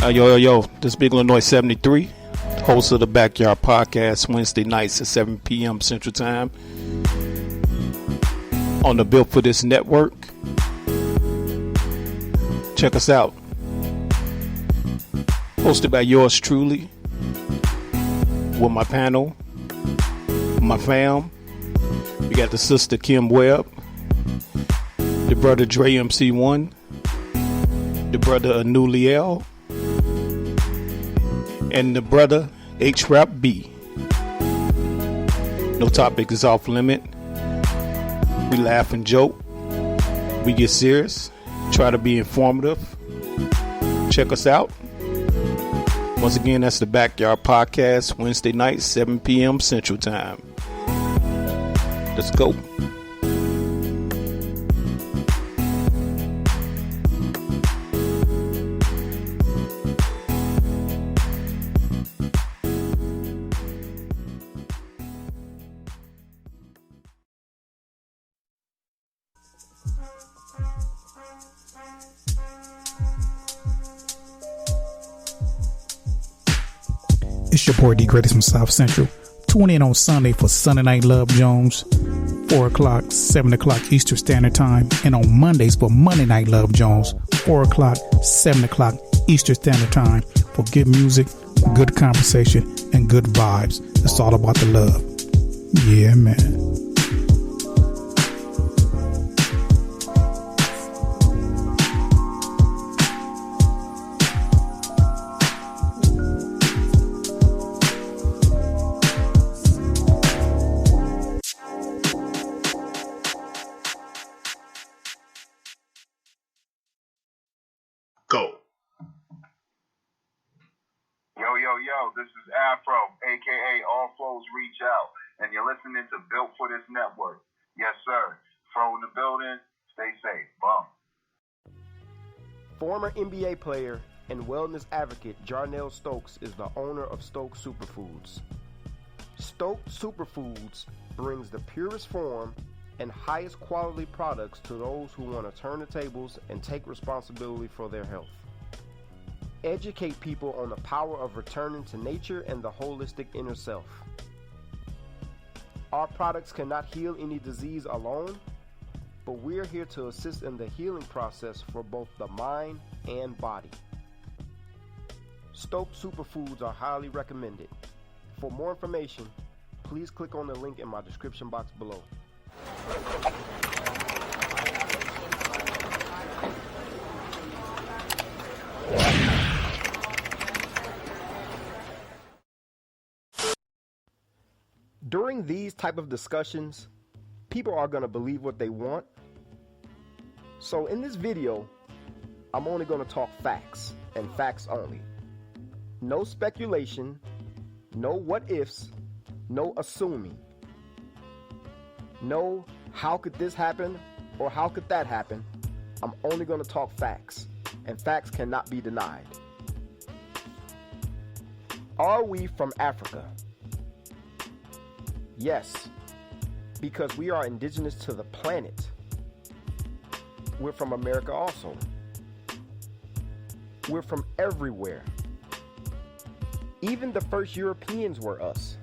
Yo, this is Big Illinois 73, host of the Backyard Podcast, Wednesday nights at 7 p.m. Central Time on the Built for This network. Check us out. Hosted by yours truly, with my panel, my fam. We got the sister Kim Webb, the brother Dre MC1, the brother Anuliel, and the brother HRap B. No topic is off limit. We laugh and joke. We get serious. Try to be informative. Check us out. Once again, that's the Backyard Podcast, Wednesday night, 7 p.m. Central Time. Let's go. It's your boy D Greatest from South Central. Tune in on Sunday for Sunday Night Love Jones, 4 o'clock, 7 o'clock Eastern Standard Time. And on Mondays for Monday Night Love Jones, 4 o'clock, 7 o'clock Eastern Standard Time for good music, good conversation, and good vibes. It's all about the love. Yeah, man. Yo, this is Afro, a.k.a. All Flows Reach Out, and you're listening to Built for This network. Yes, sir. Fro in the building. Stay safe. Bum. Former NBA player and wellness advocate Jarnell Stokes is the owner of Stokes Superfoods. Stokes Superfoods brings the purest form and highest quality products to those who want to turn the tables and take responsibility for their health. Educate people on the power of returning to nature and the holistic inner self. Our products cannot heal any disease alone, but we're here to assist in the healing process for both the mind and body. Stokes Superfoods are highly recommended. For more information, please click on the link in my description box below. During these type of discussions, people are going to believe what they want. So in this video, I'm only going to talk facts and facts only. No speculation, no what ifs, no assuming. No how could this happen or how could that happen. I'm only going to talk facts, and facts cannot be denied. Are we from Africa? Yes, because we are indigenous to the planet. We're from America also. We're from everywhere. Even the first Europeans were us.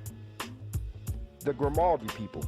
The Grimaldi people.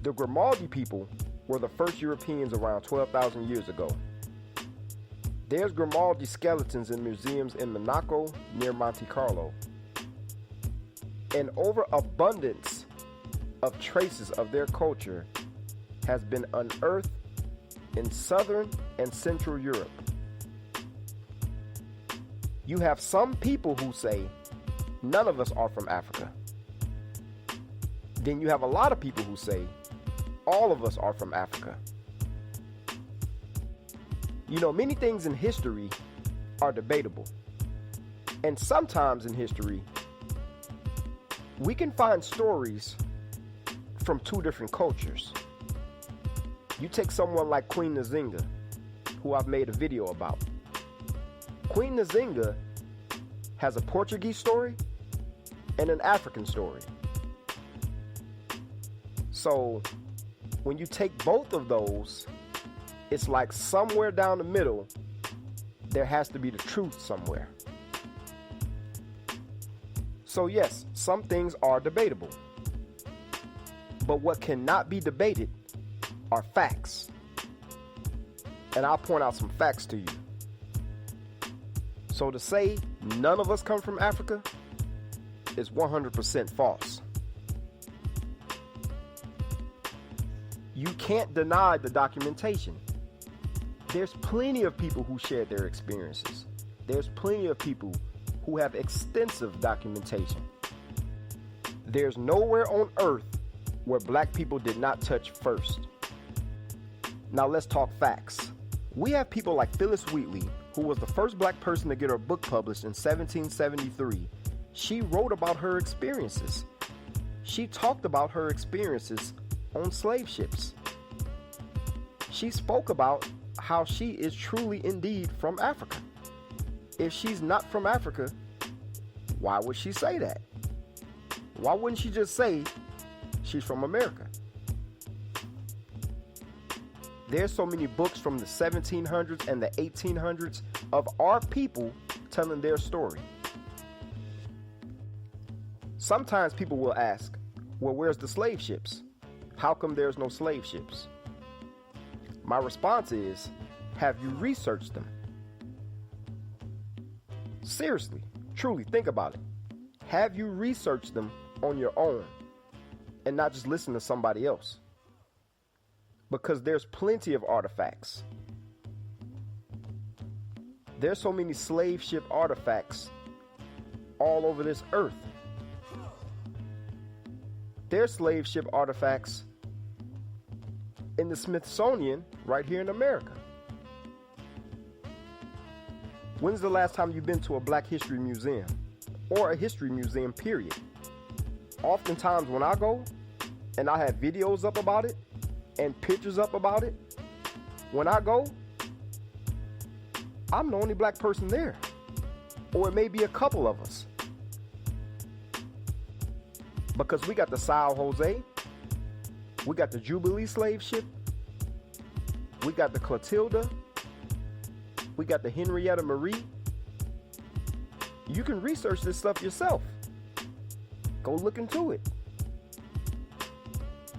The Grimaldi people were the first Europeans around 12,000 years ago. There's Grimaldi skeletons in museums in Monaco near Monte Carlo. An overabundance of traces of their culture has been unearthed in southern and central Europe. You have some people who say none of us are from Africa. Then you have a lot of people who say all of us are from Africa. You know, many things in history are debatable. And sometimes in history, we can find stories from two different cultures. You take someone like Queen Nzinga, who I've made a video about. Queen Nzinga has a Portuguese story and an African story. So when you take both of those, it's like somewhere down the middle, there has to be the truth somewhere. So yes, some things are debatable. But what cannot be debated are facts. And I'll point out some facts to you. So to say none of us come from Africa is 100% false. You can't deny the documentation. There's plenty of people who shared their experiences. There's plenty of people who have extensive documentation. There's nowhere on earth where black people did not touch first. Now let's talk facts. We have people like Phyllis Wheatley, who was the first black person to get her book published in 1773. She wrote about her experiences. She talked about her experiences on slave ships. She spoke about how she is truly indeed from Africa. If she's not from Africa, why would she say that? Why wouldn't she just say she's from America? There's so many books from the 1700s and the 1800s of our people telling their story. Sometimes people will ask, well, where's the slave ships? How come there's no slave ships? My response is, have you researched them? Seriously, truly, think about it. Have you researched them on your own and not just listen to somebody else? Because there's plenty of artifacts. There's so many slave ship artifacts all over this earth. There's slave ship artifacts in the Smithsonian right here in America. When's the last time you've been to a Black History Museum or a history museum, period? Oftentimes when I go and I have videos up about it and pictures up about it, when I go, I'm the only black person there. Or it may be a couple of us. Because we got the Sao Jose, we got the Jubilee slave ship, we got the Clotilda, we got the Henrietta Marie. You can research this stuff yourself. Go look into it.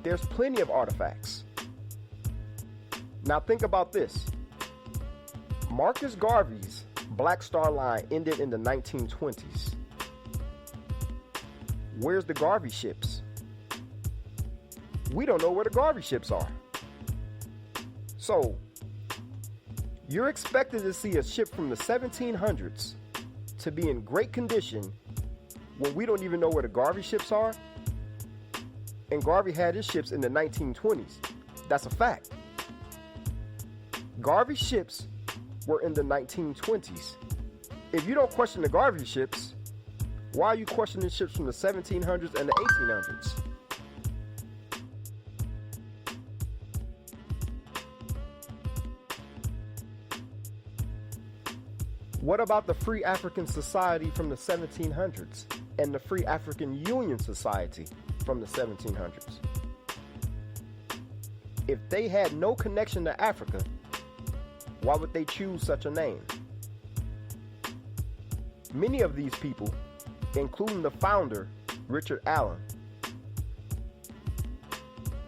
There's plenty of artifacts. Now think about this. Marcus Garvey's Black Star Line ended in the 1920s. Where's the Garvey ships? We don't know where the Garvey ships are. So, you're expected to see a ship from the 1700s to be in great condition when we don't even know where the Garvey ships are? And Garvey had his ships in the 1920s. That's a fact. Garvey ships were in the 1920s. If you don't question the Garvey ships, why are you questioning ships from the 1700s and the 1800s? What about the Free African Society from the 1700s and the Free African Union Society from the 1700s? If they had no connection to Africa, why would they choose such a name? Many of these people, including the founder, Richard Allen,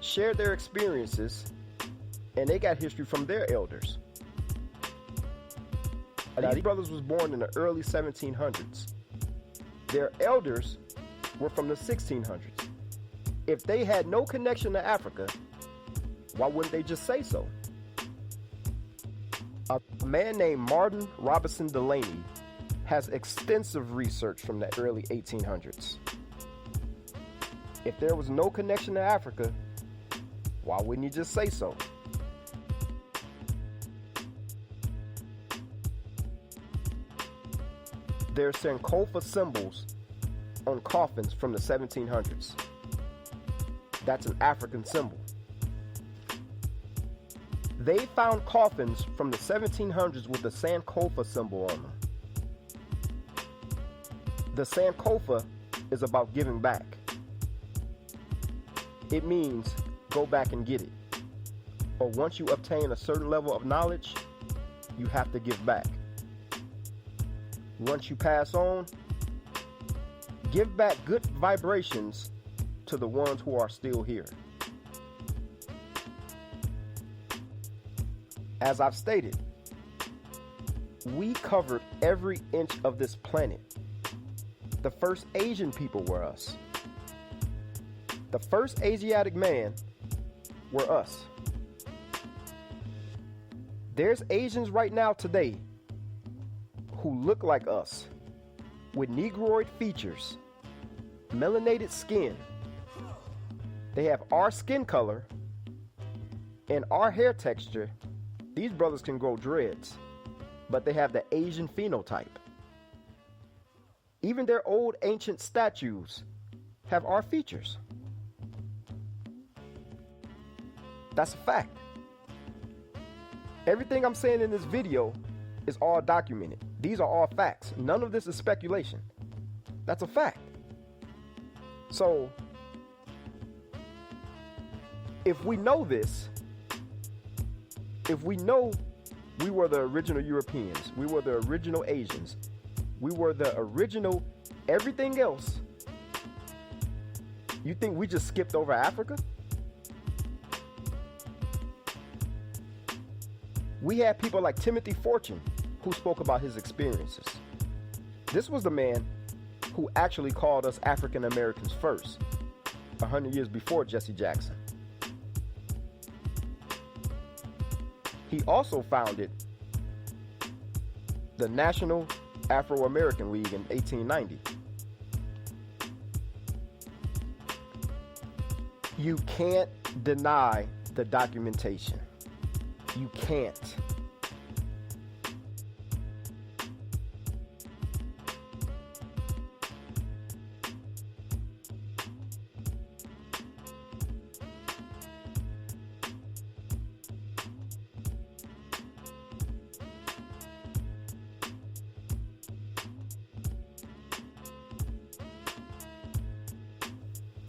shared their experiences and they got history from their elders. These brothers was born in the early 1700s. Their elders were from the 1600s. If they had no connection to Africa, why wouldn't they just say so? A man named Martin Robinson Delaney has extensive research from the early 1800s. If there was no connection to Africa, why wouldn't he just say so? There's Sankofa symbols on coffins from the 1700s. That's an African symbol. They found coffins from the 1700s with the Sankofa symbol on them. The Sankofa is about giving back. It means go back and get it. Or once you obtain a certain level of knowledge, you have to give back. Once you pass on, give back good vibrations to the ones who are still here. As I've stated, we covered every inch of this planet. The first Asian people were us. The first Asiatic man were us. There's Asians right now today who look like us, with Negroid features, melanated skin. They have our skin color and our hair texture. These brothers can grow dreads, but they have the Asian phenotype. Even their old ancient statues have our features. That's a fact. Everything I'm saying in this video is all documented. These are all facts. None of this is speculation. That's a fact. So, if we know this, if we know we were the original Europeans, we were the original Asians, we were the original everything else, you think we just skipped over Africa? We had people like Timothy Fortune who spoke about his experiences. This was the man who actually called us African Americans first, 100 years before Jesse Jackson. He also founded the National Afro-American League in 1890. You can't deny the documentation. You can't.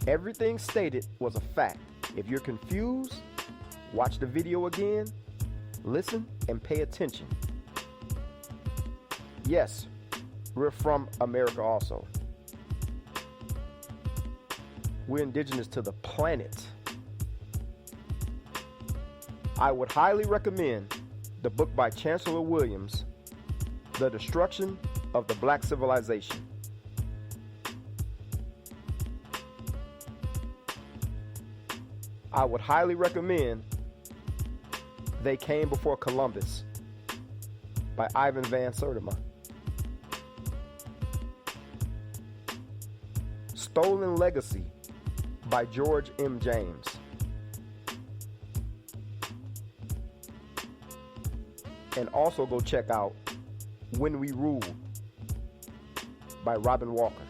Everything stated was a fact. If you're confused, watch the video again, listen, and pay attention. Yes, we're from America also. We're indigenous to the planet. I would highly recommend the book by Chancellor Williams, The Destruction of the Black Civilization. I would highly recommend They Came Before Columbus by Ivan Van Sertima. Stolen Legacy by George M. James. And also go check out When We Rule by Robin Walker.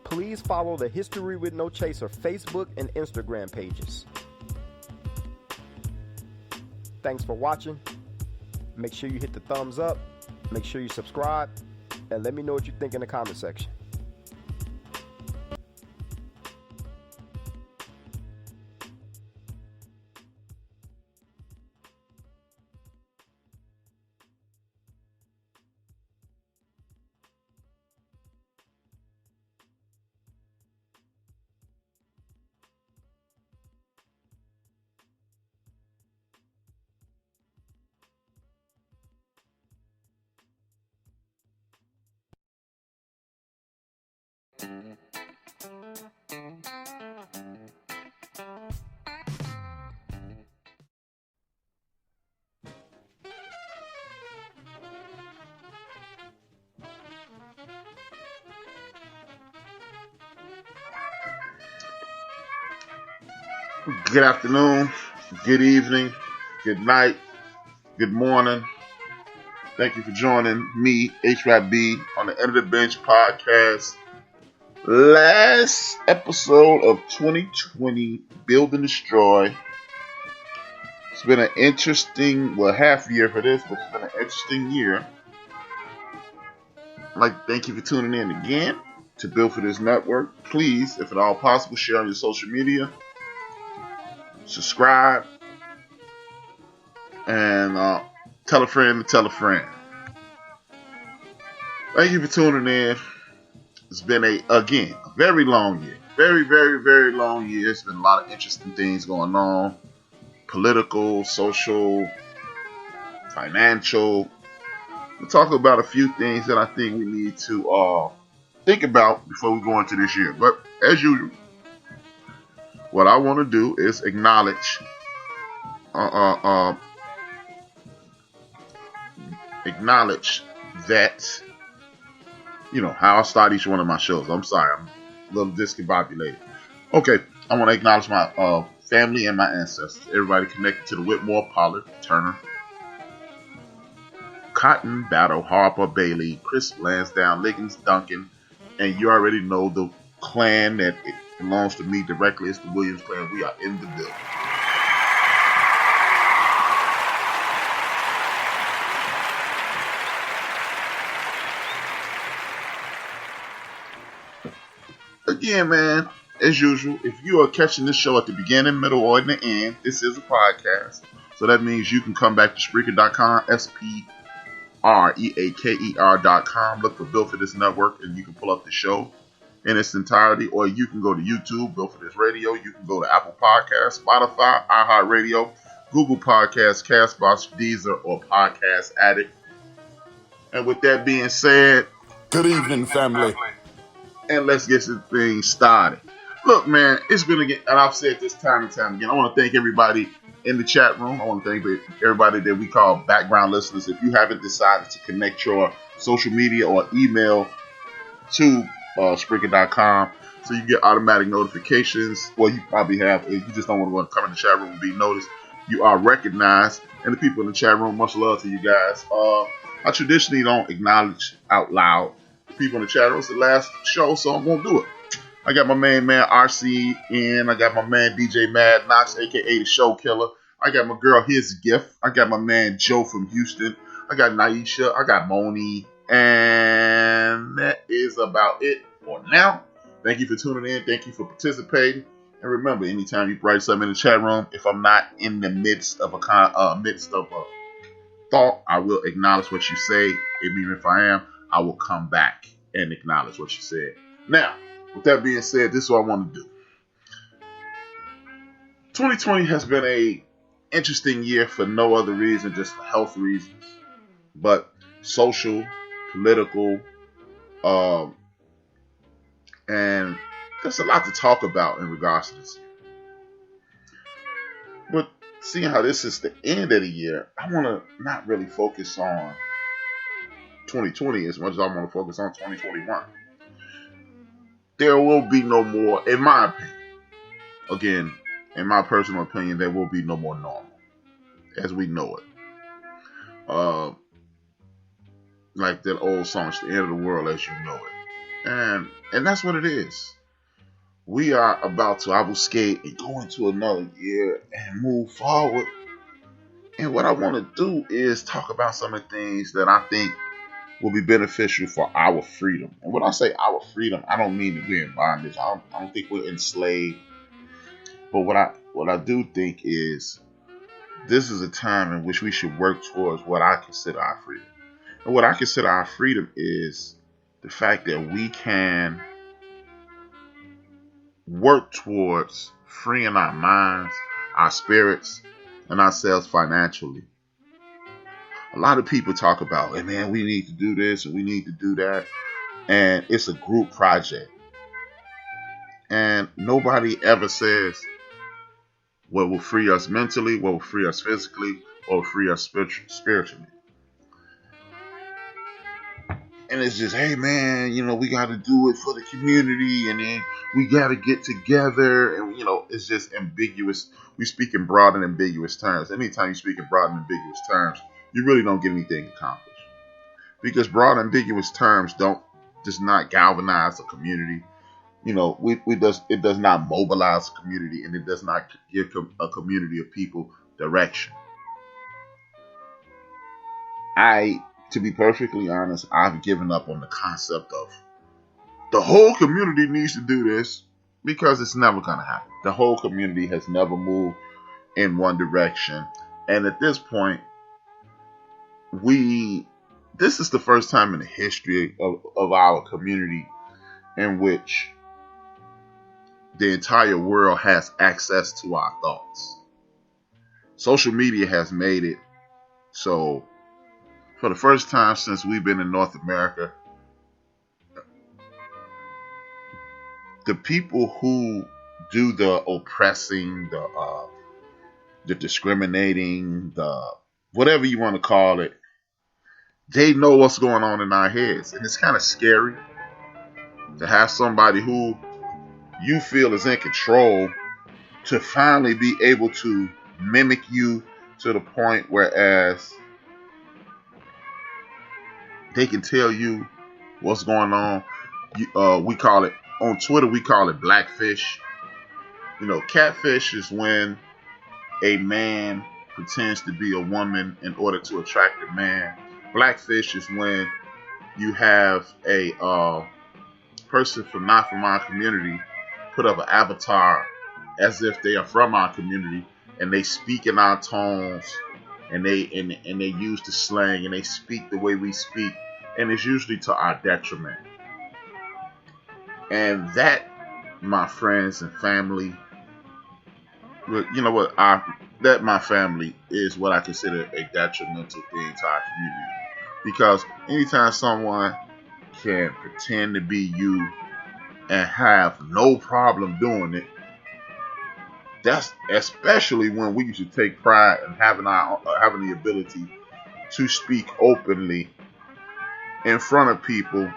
Please follow the History with No Chaser Facebook and Instagram pages. Thanks for watching. Make sure you hit the thumbs up, make sure you subscribe, and let me know what you think in the comment section. Good afternoon, good evening, good night, good morning. Thank you for joining me, HRap on the End of the Bench podcast. Last episode of 2020, Build and Destroy. It's been an interesting, half year for this, but it's been an interesting year. I'd like to thank you for tuning in again to Build for This Network. Please, if at all possible, share on your social media, subscribe, and tell a friend to tell a friend. Thank you for tuning in. It's been a very long year. Very, very, very long year. It's been a lot of interesting things going on. Political, social, financial. We'll talk about a few things that I think we need to think about before we go into this year. But as usual, what I want to do is acknowledge that, how I start each one of my shows. I'm sorry, I'm a little discombobulated. Okay, I want to acknowledge my family and my ancestors. Everybody connected to the Whitmore, Pollard, Turner, Cotton, Battle, Harper, Bailey, Chris, Lansdowne, Liggins, Duncan, and you already know the clan that it belongs to me directly. It's the Williams clan. We are in the building. Again, man, as usual, if you are catching this show at the beginning, middle, or in the end, this is a podcast. So that means you can come back to Spreaker.com, SPREAKER.com, look for Built for This Network, and you can pull up the show in its entirety. Or you can go to YouTube, Built for This Radio. You can go to Apple Podcasts, Spotify, iHeartRadio, Google Podcasts, Castbox, Deezer, or Podcast Addict. And with that being said, good evening, family. And let's get this thing started. Look, man, it's been again, and I've said this time and time again. I want to thank everybody in the chat room. I want to thank everybody that we call background listeners. If you haven't decided to connect your social media or email to Spreaker.com so you get automatic notifications, well, you probably have. If you just don't want to come in the chat room and be noticed, you are recognized. And the people in the chat room, much love to you guys. I traditionally don't acknowledge out loud people in the chat room. It's the last show, so I'm gonna do it. I got my main man RC in. I got my man DJ Mad Knox, aka the Show Killer. I got my girl His Gift. I got my man Joe from Houston. I got Naisha. I got Moni, and that is about it for now. Thank you for tuning in. Thank you for participating. And remember, anytime you write something in the chat room, if I'm not in the midst of a thought, I will acknowledge what you say. Even if I am, I will come back and acknowledge what you said. Now, with that being said, this is what I want to do. 2020 has been a interesting year for no other reason, just for health reasons, but social, political, and there's a lot to talk about in regards to this year. But seeing how this is the end of the year, I want to not really focus on 2020 as much as I want to focus on 2021. There will be no more, in my opinion, again, in my personal opinion, there will be no more normal as we know it. Like that old song, it's the end of the world as you know it. And that's what it is. We are about to obfuscate and go into another year and move forward. And what I want to do is talk about some of the things that I think will be beneficial for our freedom. And when I say our freedom, I don't mean that we're in bondage. I don't think we're enslaved. But what I do think is this is a time in which we should work towards what I consider our freedom. And what I consider our freedom is the fact that we can work towards freeing our minds, our spirits, and ourselves financially. A lot of people talk about, hey man, we need to do this and we need to do that. And it's a group project. And nobody ever says what will free us mentally, what will free us physically, what will free us spiritually. And it's just, hey man, we got to do it for the community, and then we got to get together, and it's just ambiguous. We speak in broad and ambiguous terms. Anytime you speak in broad and ambiguous terms, you really don't get anything accomplished, because broad and ambiguous terms does not galvanize a community. It does not mobilize a community, and it does not give a community of people direction. To be perfectly honest, I've given up on the concept of the whole community needs to do this, because it's never going to happen. The whole community has never moved in one direction. And at this point, this is the first time in the history of our community in which the entire world has access to our thoughts. Social media has made it so, for the first time since we've been in North America, the people who do the oppressing, the discriminating, the whatever you want to call it, they know what's going on in our heads. And it's kind of scary to have somebody who you feel is in control to finally be able to mimic you to the point whereas they can tell you what's going on. We call it, on Twitter, we call it blackfish. Catfish is when a man pretends to be a woman in order to attract a man. Blackfish is when you have a person not from our community put up an avatar as if they are from our community, and they speak in our tones, and they use the slang, and they speak the way we speak, and it's usually to our detriment. And that, my friends and family, that my family is what I consider a detrimental thing to our community. Because anytime someone can pretend to be you and have no problem doing it, that's especially when we used to take pride in having the ability to speak openly in front of people,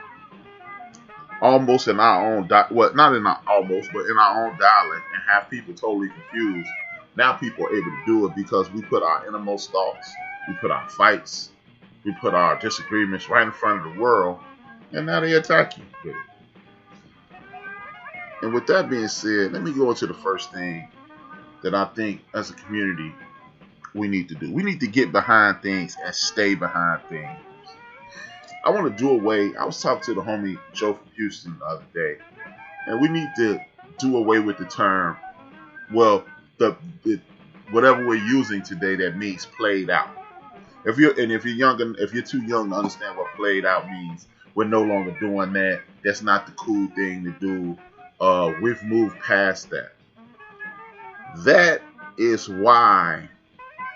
almost in our own not in our almost, but in our own dialect, and have people totally confused. Now people are able to do it because we put our innermost thoughts, we put our fights, we put our disagreements right in front of the world, and now they attack you with it. And with that being said, let me go into the first thing that I think as a community we need to do. We need to get behind things and stay behind things. I want to do away. I was talking to the homie Joe from Houston the other day, and we need to do away with the term, whatever we're using today that means played out. If you're too young to understand what played out means, we're no longer doing that. That's not the cool thing to do. We've moved past that. That is why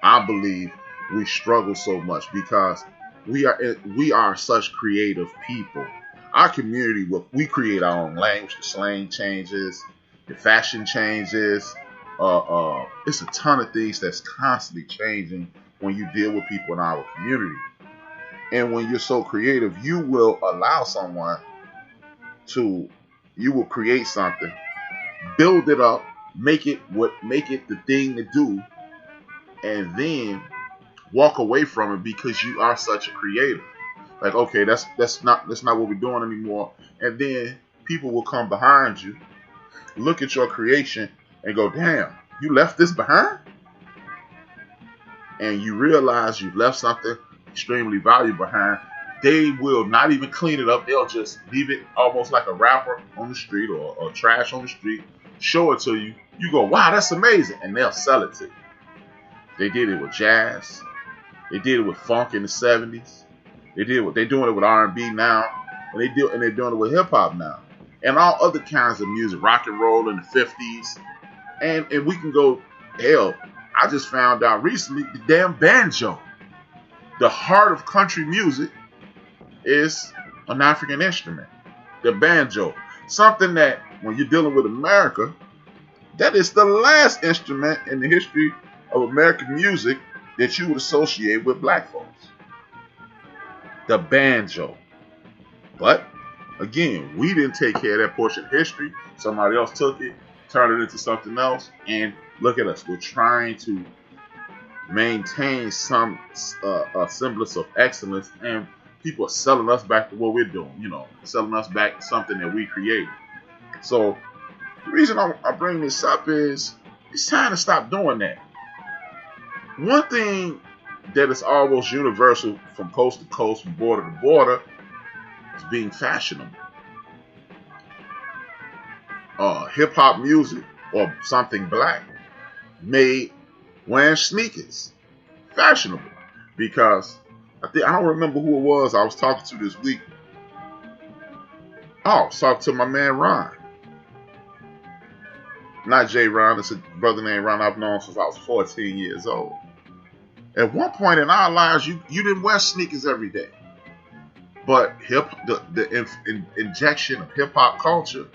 I believe we struggle so much, because we are such creative people. Our community, we create our own language. The slang changes, the fashion changes. It's a ton of things that's constantly changing when you deal with people in our community. And when you're so creative, you will allow someone you will create something, build it up, make it the thing to do, and then walk away from it because you are such a creator. Like, okay, that's not what we're doing anymore. And then people will come behind you, look at your creation, and go, damn, you left this behind? And you realize you've left something extremely valuable behind. They will not even clean it up. They'll just leave it almost like a wrapper on the street or trash on the street, show it to you. You go, wow, that's amazing. And they'll sell it to you. They did it with jazz. They did it with funk in the 70s. They're doing it with R&B now. And they're doing it with hip hop now. And all other kinds of music, rock and roll in the 50s. And we can go, hell, I just found out recently the damn banjo. The heart of country music is an African instrument. The banjo. Something that, when you're dealing with America, that is the last instrument in the history of American music that you would associate with black folks. The banjo. But again, we didn't take care of that portion of history. Somebody else took it, turned it into something else, and look at us. We're trying to maintain some semblance of excellence, and people are selling us back to what we're doing. Selling us back to something that we created. So the reason I bring this up is it's time to stop doing that. One thing that is almost universal from coast to coast, from border to border, is being fashionable. Hip hop music or something black made wearing sneakers fashionable, because I don't remember who it was I was talking to this week. I was talking to my man Ron. Not Jay Ron, it's a brother named Ron I've known since I was 14 years old. At one point in our lives, you didn't wear sneakers every day. But the injection of hip-hop culture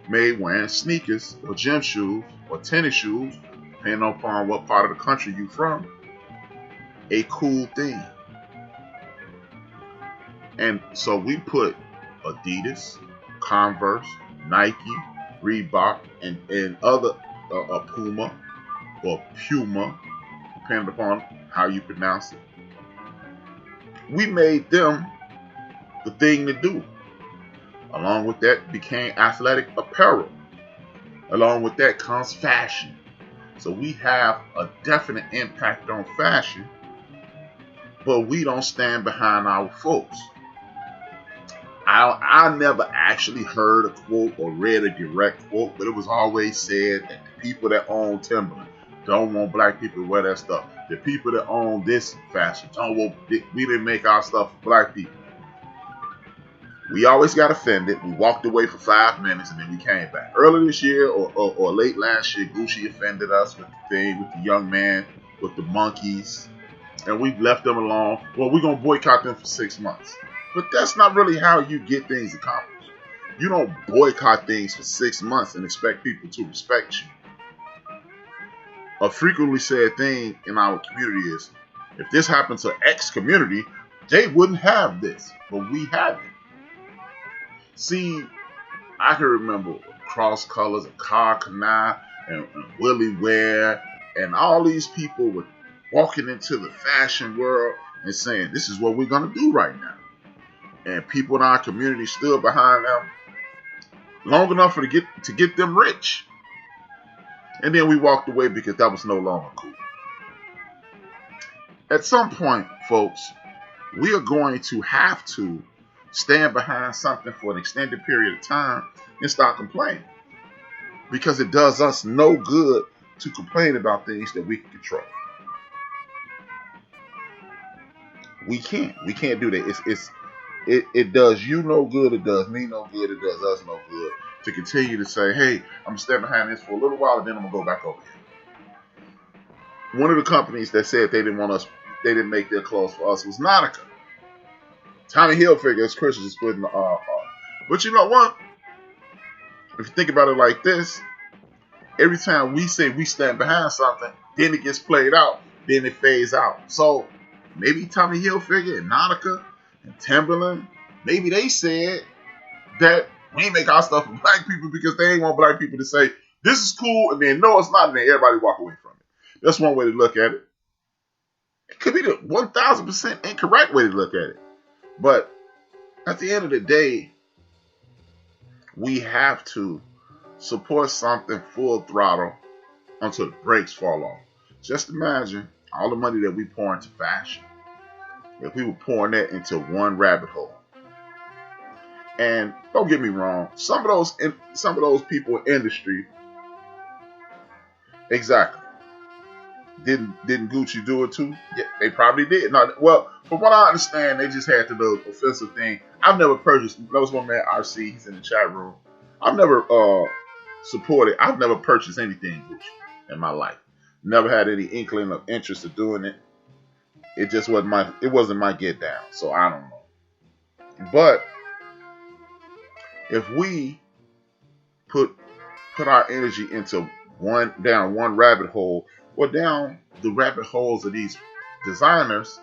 made wearing sneakers or gym shoes or tennis shoes, depending upon what part of the country you're from, a cool thing. And so we put Adidas, Converse, Nike, Reebok, and other Puma or Puma, depending upon how you pronounce it. We made them the thing to do. Along with that became athletic apparel. Along with that comes fashion. So we have a definite impact on fashion, but we don't stand behind our folks. I never actually heard a quote or read a direct quote, but it was always said that the people that own Timberland don't want black people to wear that stuff. The people that own this fashion don't want, we didn't make our stuff for black people. We always got offended. We walked away for 5 minutes and then we came back. Early this year or late last year, Gucci offended us with the thing, with the young man, with the monkeys, and we left them alone. Well, we're going to boycott them for 6 months. But that's not really how you get things accomplished. You don't boycott things for 6 months and expect people to respect you. A frequently said thing in our community is, if this happened to X community, they wouldn't have this, but we have it. See, I can remember Cross Colors and Car Canal and Willie Ware and all these people were walking into the fashion world and saying, this is what we're going to do right now. And people in our community stood behind them long enough to get them rich. And then we walked away because that was no longer cool. At some point, folks, we are going to have to stand behind something for an extended period of time and start complaining. Because it does us no good to complain about things that we can control. We can't do that. It does you no good, it does me no good, it does us no good to continue to say, hey, I'm going to stand behind this for a little while and then I'm going to go back over here. One of the companies that said they didn't make their clothes for us was Nautica. Tommy Hilfiger, as Chris is putting but you know what? If you think about it like this, every time we say we stand behind something, then it gets played out, then it fades out. So maybe Tommy Hilfiger and Nautica and Timberland, maybe they said that we ain't make our stuff for black people because they ain't want black people to say, this is cool, and then no, it's not, and then everybody walk away from it. That's one way to look at it. It could be the 1,000% incorrect way to look at it. But at the end of the day, we have to support something full throttle until the brakes fall off. Just imagine all the money that we pour into fashion. If we were pouring that into one rabbit hole. And don't get me wrong, some of those people in industry, exactly. Didn't Gucci do it too? Yeah, they probably did. No, well, from what I understand, they just had to do the offensive thing. I've never purchased. That was one man, RC. He's in the chat room. I've never supported. I've never purchased anything Gucci in my life. Never had any inkling of interest of doing it. It just wasn't it wasn't my get down. So I don't know. But if we put our energy into one rabbit hole, or down the rabbit holes of these designers,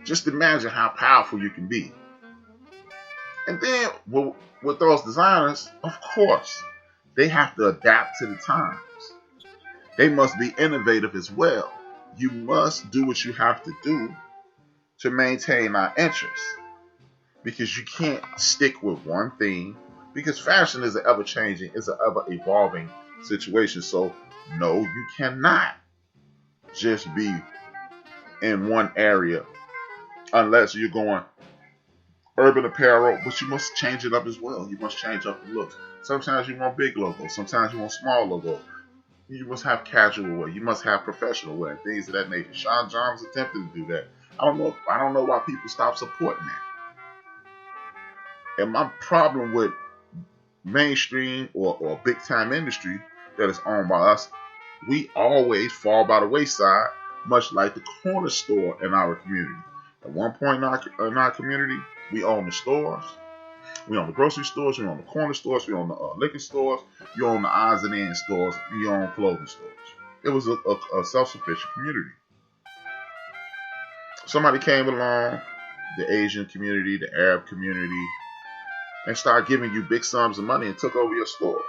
just imagine how powerful you can be. And then with those designers, of course, they have to adapt to the times. They must be innovative as well. You must do what you have to do to maintain our interests, because you can't stick with one thing, because fashion is an ever-changing, it's an ever-evolving situation. So no, you cannot just be in one area unless you're going urban apparel, but you must change it up as well. You must change up the look. Sometimes you want big logos, sometimes you want small logo. You must have casual wear, you must have professional wear, things of that nature. Sean John's attempted to do that. I don't know why people stop supporting that. And my problem with mainstream or big time industry that is owned by us, we always fall by the wayside, much like the corner store in our community. At one point in our community, we own the stores, we own the grocery stores, we own the corner stores, we own the liquor stores, you own the odds and ends stores, you own clothing stores. It was a self-sufficient community. Somebody came along, the Asian community, the Arab community, and started giving you big sums of money and took over your stores.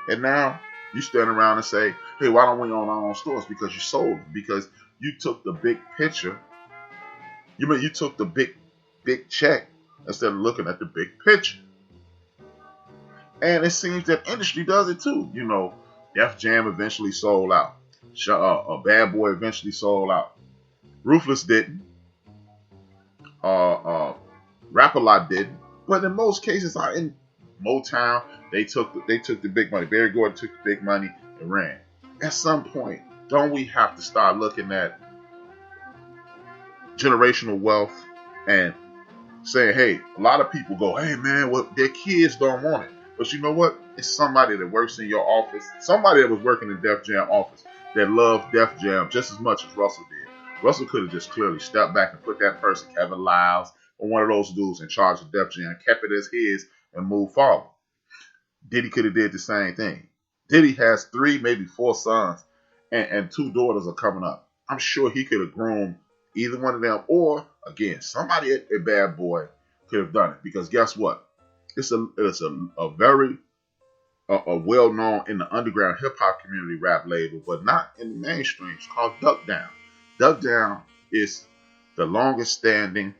And now you stand around and say, hey, why don't we own our own stores? Because you sold them. Because you took the big picture. You took the big check instead of looking at the big picture. And it seems that industry does it too. You know, Def Jam eventually sold out. Bad Boy eventually sold out. Ruthless didn't. Rap-A-Lot didn't. But in most cases, in Motown, they took the big money. Barry Gordy took the big money and ran. At some point, don't we have to start looking at generational wealth and saying, hey, a lot of people go, hey man, their kids don't want it. But you know what? It's somebody that works in your office, somebody that was working in Def Jam office that loved Def Jam just as much as Russell did. Russell could have just clearly stepped back and put that person, Kevin Lyles, or one of those dudes in charge of Def Jam, kept it as his and moved forward. Diddy could have did the same thing. Diddy has 3, maybe 4 sons, and 2 daughters are coming up. I'm sure he could have groomed either one of them, or again, somebody at Bad Boy could have done it. Because guess what? It's a very well-known in the underground hip-hop community rap label, but not in the mainstream. It's called Duck Down. Duck Down is the longest-standing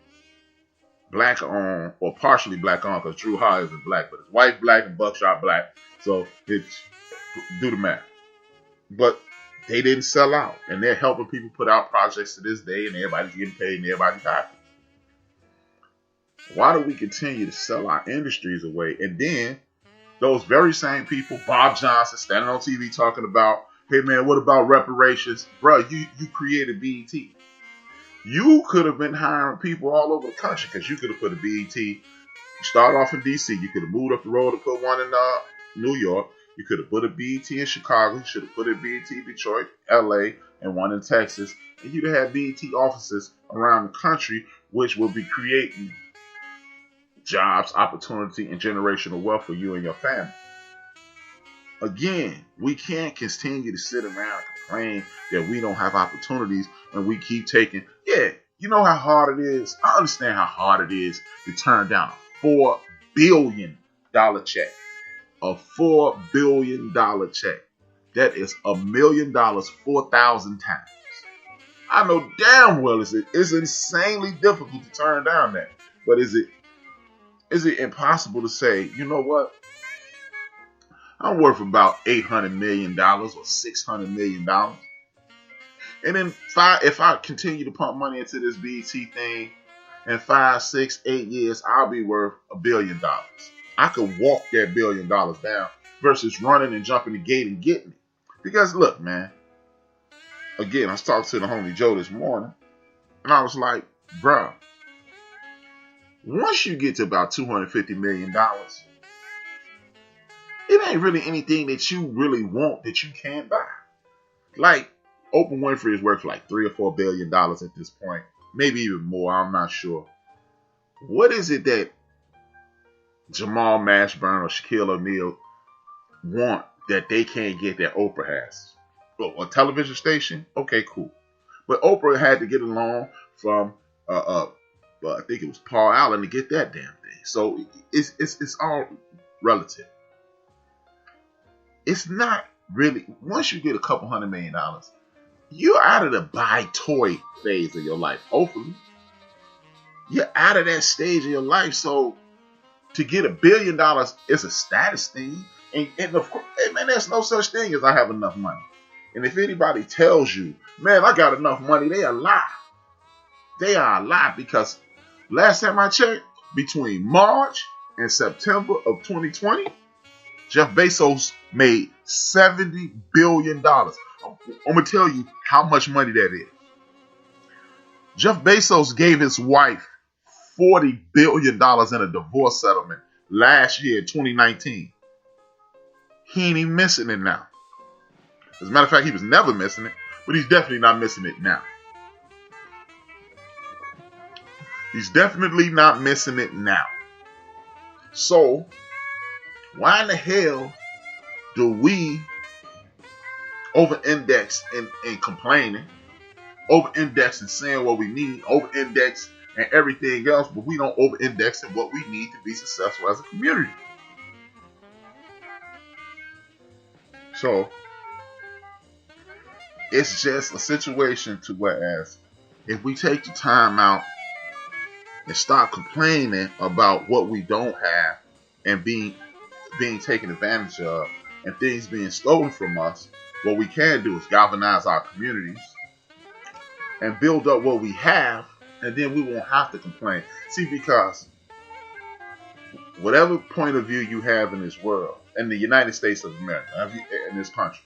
black-owned, or partially black-owned, because Drew High isn't black, but it's white black and Buckshot black. So it's, do the math. But they didn't sell out, and they're helping people put out projects to this day, and everybody's getting paid, and everybody's happy. Why do we continue to sell our industries away? And then those very same people, Bob Johnson, standing on TV talking about, hey man, what about reparations? Bro, you created BET. You could have been hiring people all over the country, because you could have put a BET. You start off in DC. You could have moved up the road and put one in New York. You could have put a BET in Chicago. You should have put a BET in Detroit, LA, and one in Texas. And you'd have had BET offices around the country, which will be creating jobs, opportunity, and generational wealth for you and your family. Again, we can't continue to sit around and complain that we don't have opportunities, and we keep taking, you know how hard it is. I understand how hard it is to turn down a $4 billion check. A $4 billion check. That is $1 million 4,000 times. I know damn well it's insanely difficult to turn down that. But is it impossible to say, you know what? I'm worth about $800 million or $600 million. And then if I continue to pump money into this BET thing, in 5, 6, 8 years, I'll be worth $1 billion. I could walk that $1 billion down versus running and jumping the gate and getting it. Because look, man, again, I was talking to the homie Joe this morning, and I was like, bro, once you get to about $250 million, it ain't really anything that you really want that you can't buy. Like, Oprah Winfrey is worth like $3 or $4 billion at this point. Maybe even more, I'm not sure. What is it that Jamal Mashburn or Shaquille O'Neal want that they can't get that Oprah has? Well, a television station? Okay, cool. But Oprah had to get a loan from the I think it was Paul Allen to get that damn thing. So it's all relative. It's not really, once you get a couple $100 million, you're out of the buy toy phase of your life. Hopefully, you're out of that stage of your life. So to get $1 billion is a status thing, and of course, hey man, there's no such thing as I have enough money. And if anybody tells you, man, I got enough money, they are lie. They are a lie, because last time I checked, between March and September of 2020, Jeff Bezos made $70 billion. I'm going to tell you how much money that is. Jeff Bezos gave his wife $40 billion in a divorce settlement last year, 2019. He ain't even missing it now. As a matter of fact, he was never missing it, but he's definitely not missing it now. He's definitely not missing it now. So, why in the hell do we over-index in complaining, over-index in saying what we need, over-index and everything else, but we don't over-index in what we need to be successful as a community? So, it's just a situation to whereas if we take the time out and stop complaining about what we don't have and being taken advantage of and things being stolen from us, what we can do is galvanize our communities and build up what we have, and then we won't have to complain. See, because whatever point of view you have in this world, in the United States of America, in this country,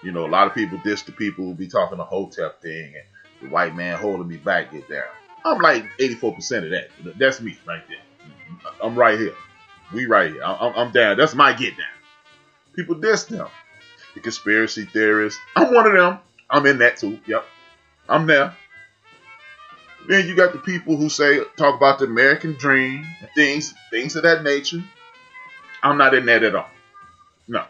you know, a lot of people diss the people who be talking the Hotep thing and the white man holding me back, get down. I'm like 84% of that. That's me right there. I'm right here. We right here. I'm down. That's my get down. People diss them. The conspiracy theorists. I'm one of them. I'm in that too. Yep. I'm there. Then you got the people who talk about the American dream, things of that nature. I'm not in that at all. No.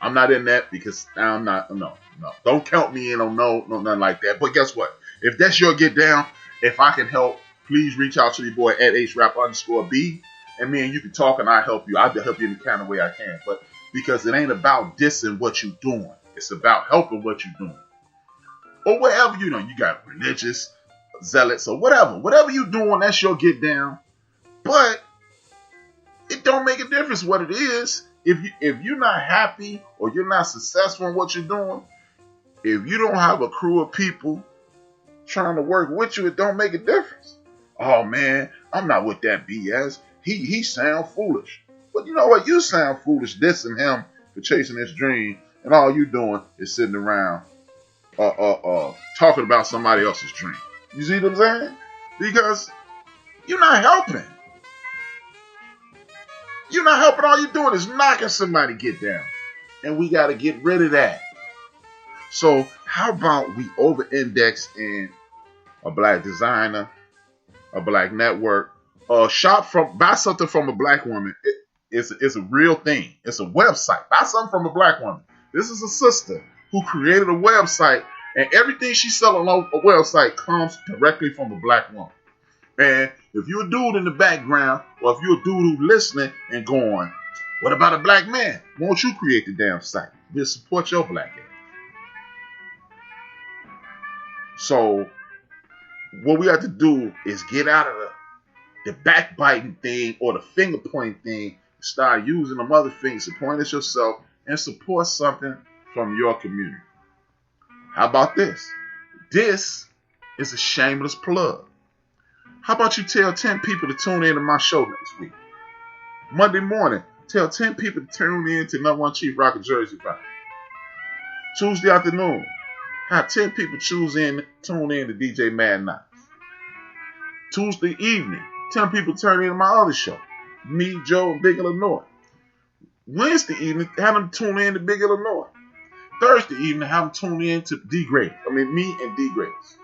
I'm not in that because I'm not. No. Don't count me in on no nothing like that. But guess what? If that's your get down, if I can help, please reach out to the boy at HRap_B, and me and you can talk, and I'll help you. I'll help you in the kind of way I can. But because it ain't about dissing what you're doing, it's about helping what you're doing, or whatever you know. You got religious zealots or whatever you're doing, that's your get down. But it don't make a difference what it is. If you're not happy or you're not successful in what you're doing, if you don't have a crew of people trying to work with you, it don't make a difference. Oh man, I'm not with that BS. He sound foolish. But you know what? You sound foolish dissing him for chasing his dream, and all you doing is sitting around talking about somebody else's dream. You see what I'm saying? Because you're not helping. You're not helping. All you're doing is knocking somebody get down. And we got to get rid of that. So how about we over-index in a black designer, a black network, buy something from a black woman. It's a real thing. It's a website. Buy something from a black woman. This is a sister who created a website, and everything she's selling on a website comes directly from a black woman. And if you're a dude in the background, or if you're a dude who's listening and going, what about a black man? Won't you create the damn site? We'll support your black ass. So what we have to do is get out of the backbiting thing or the finger pointing thing. Start using them other things to point at yourself and support something from your community. How about this? This is a shameless plug. How about you tell 10 people to tune in to my show next week? Monday morning, tell 10 people to tune in to No One Chief Rock of Jersey Rock. Tuesday afternoon, have 10 people tune in to DJ Mad Knox. Tuesday evening, 10 people turn in to my other show, me, Joe, and Big Illinois. Wednesday evening, have them tune in to Big Illinois. Thursday evening, have them tune in to me and D Grace.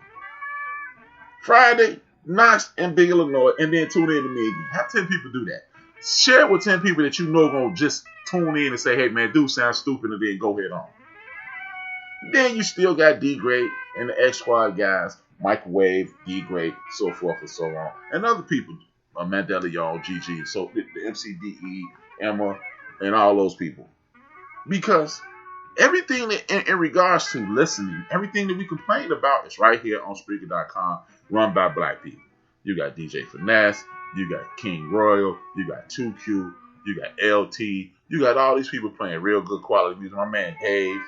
Friday, Knox and Big Illinois, and then tune in to me again. Have 10 people do that. Share it with 10 people that you know going to just tune in and say, hey man, dude sounds stupid, and then go ahead on. Then you still got D Great and the X Squad guys Microwave, D Great, so forth and so on. And other people, Mandela, y'all, GG, so the MCDE, Emma, and all those people. Because everything that in regards to listening, everything that we complain about is right here on Spreaker.com, run by black people. You got DJ Finesse, you got King Royal, you got 2Q, you got LT, you got all these people playing real good quality music. My man Dave.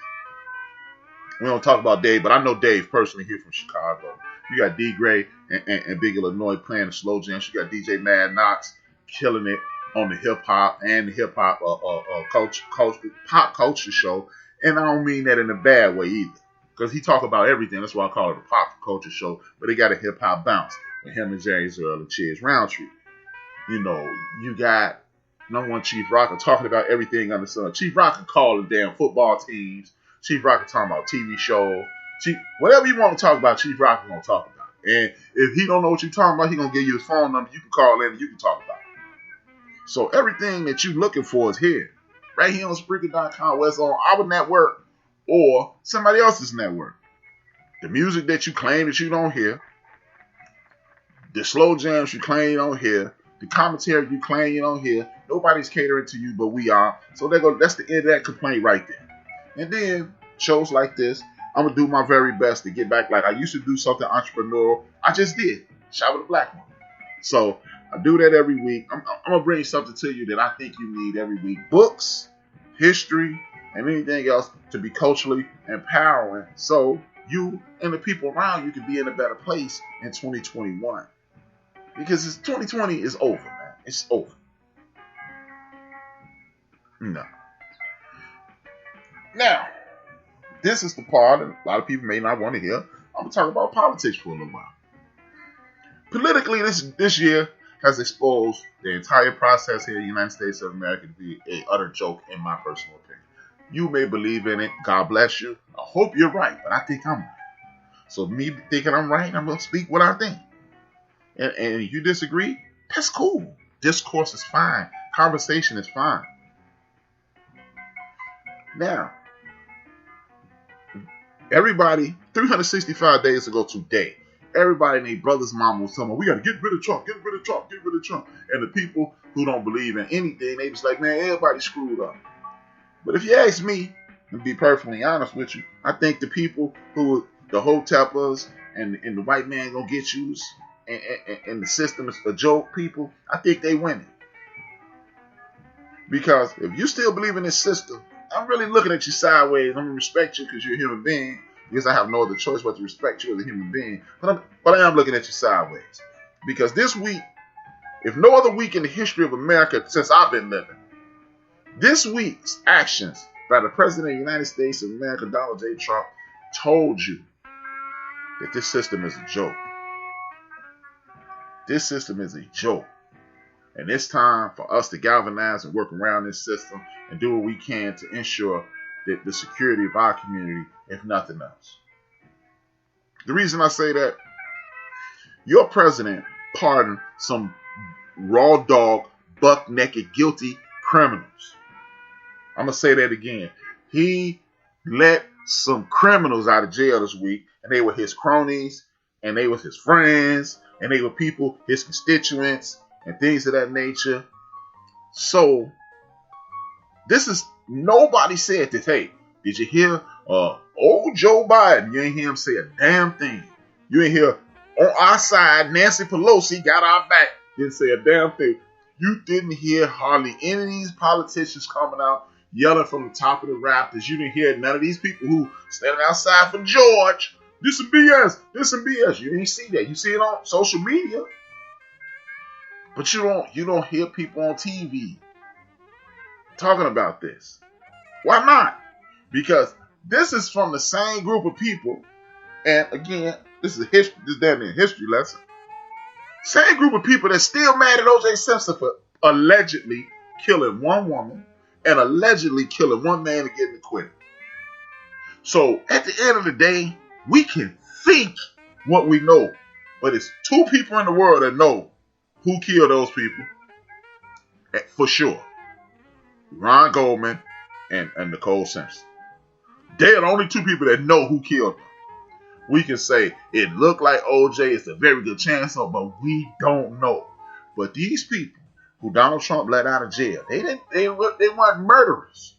We don't talk about Dave, but I know Dave personally here from Chicago. You got D Gray and Big Illinois playing the slow jams. You got DJ Mad Knox killing it on the hip hop and the hip hop pop culture show. And I don't mean that in a bad way either, because he talk about everything. That's why I call it a pop culture show. But they got a hip hop bounce with him and James Earl and Chiz Roundtree. You know, you got number one Chief Rocker talking about everything under the sun. Chief Rocker calling damn football teams. Chief Rocker talking about TV shows. Whatever you want to talk about, Chief Rocker gonna talk about it. And if he don't know what you're talking about, he gonna give you his phone number. You can call in and you can talk about it. So everything that you're looking for is here. Right here on Spreaker.com, whether it's on our network or somebody else's network. The music that you claim that you don't hear, the slow jams you claim you don't hear, the commentary you claim you don't hear, nobody's catering to you but we are. So that's the end of that complaint right there. And then shows like this, I'm going to do my very best to get back. Like I used to do something entrepreneurial. I just did. Shop with a black woman. So I do that every week. I'm going to bring something to you that I think you need every week. Books, history, and anything else to be culturally empowering. So you and the people around you can be in a better place in 2021. Because 2020 is over, man. It's over. No. Now, this is the part that a lot of people may not want to hear. I'm going to talk about politics for a little while. Politically, this year has exposed the entire process here in the United States of America to be an utter joke, in my personal opinion. You may believe in it. God bless you. I hope you're right, but I think I'm right. So me thinking I'm right, I'm going to speak what I think. And if you disagree, that's cool. Discourse is fine. Conversation is fine. Now, everybody, 365 days ago today, everybody and their brother's mama was telling me, we got to get rid of Trump, get rid of Trump, get rid of Trump. And the people who don't believe in anything, they just like, man, everybody screwed up. But if you ask me, and be perfectly honest with you, I think the people who, the hoteppers and the white man gonna get you and the system is a joke people, I think they winning. Because if you still believe in this system, I'm really looking at you sideways. I'm going to respect you because you're a human being, because I have no other choice but to respect you as a human being. But I am looking at you sideways. Because this week, if no other week in the history of America since I've been living, this week's actions by the President of the United States of America, Donald J. Trump, told you that this system is a joke. This system is a joke. And it's time for us to galvanize and work around this system and do what we can to ensure that the security of our community, if nothing else. The reason I say that, your president pardoned some raw dog, buck naked, guilty criminals. I'm going to say that again. He let some criminals out of jail this week, and they were his cronies, and they were his friends, and they were people, his constituents, and things of that nature. So, this is, nobody said this. Hey, did you hear old Joe Biden? You ain't hear him say a damn thing. You ain't hear on our side, Nancy Pelosi got our back. Didn't say a damn thing. You didn't hear hardly any of these politicians coming out yelling from the top of the rafters. You didn't hear none of these people who standing outside for George. This is BS. This is BS. You didn't see that. You see it on social media. But you don't hear people on TV talking about this. Why not? Because this is from the same group of people, and again, this is damn near a history lesson. Same group of people that's still mad at O.J. Simpson for allegedly killing one woman and allegedly killing one man and getting acquitted. So at the end of the day, we can think what we know, but it's two people in the world that know who killed those people, for sure. Ron Goldman and Nicole Simpson. They are the only two people that know who killed them. We can say it looked like OJ. It's a very good chance, but we don't know. But these people who Donald Trump let out of jail, they weren't murderers,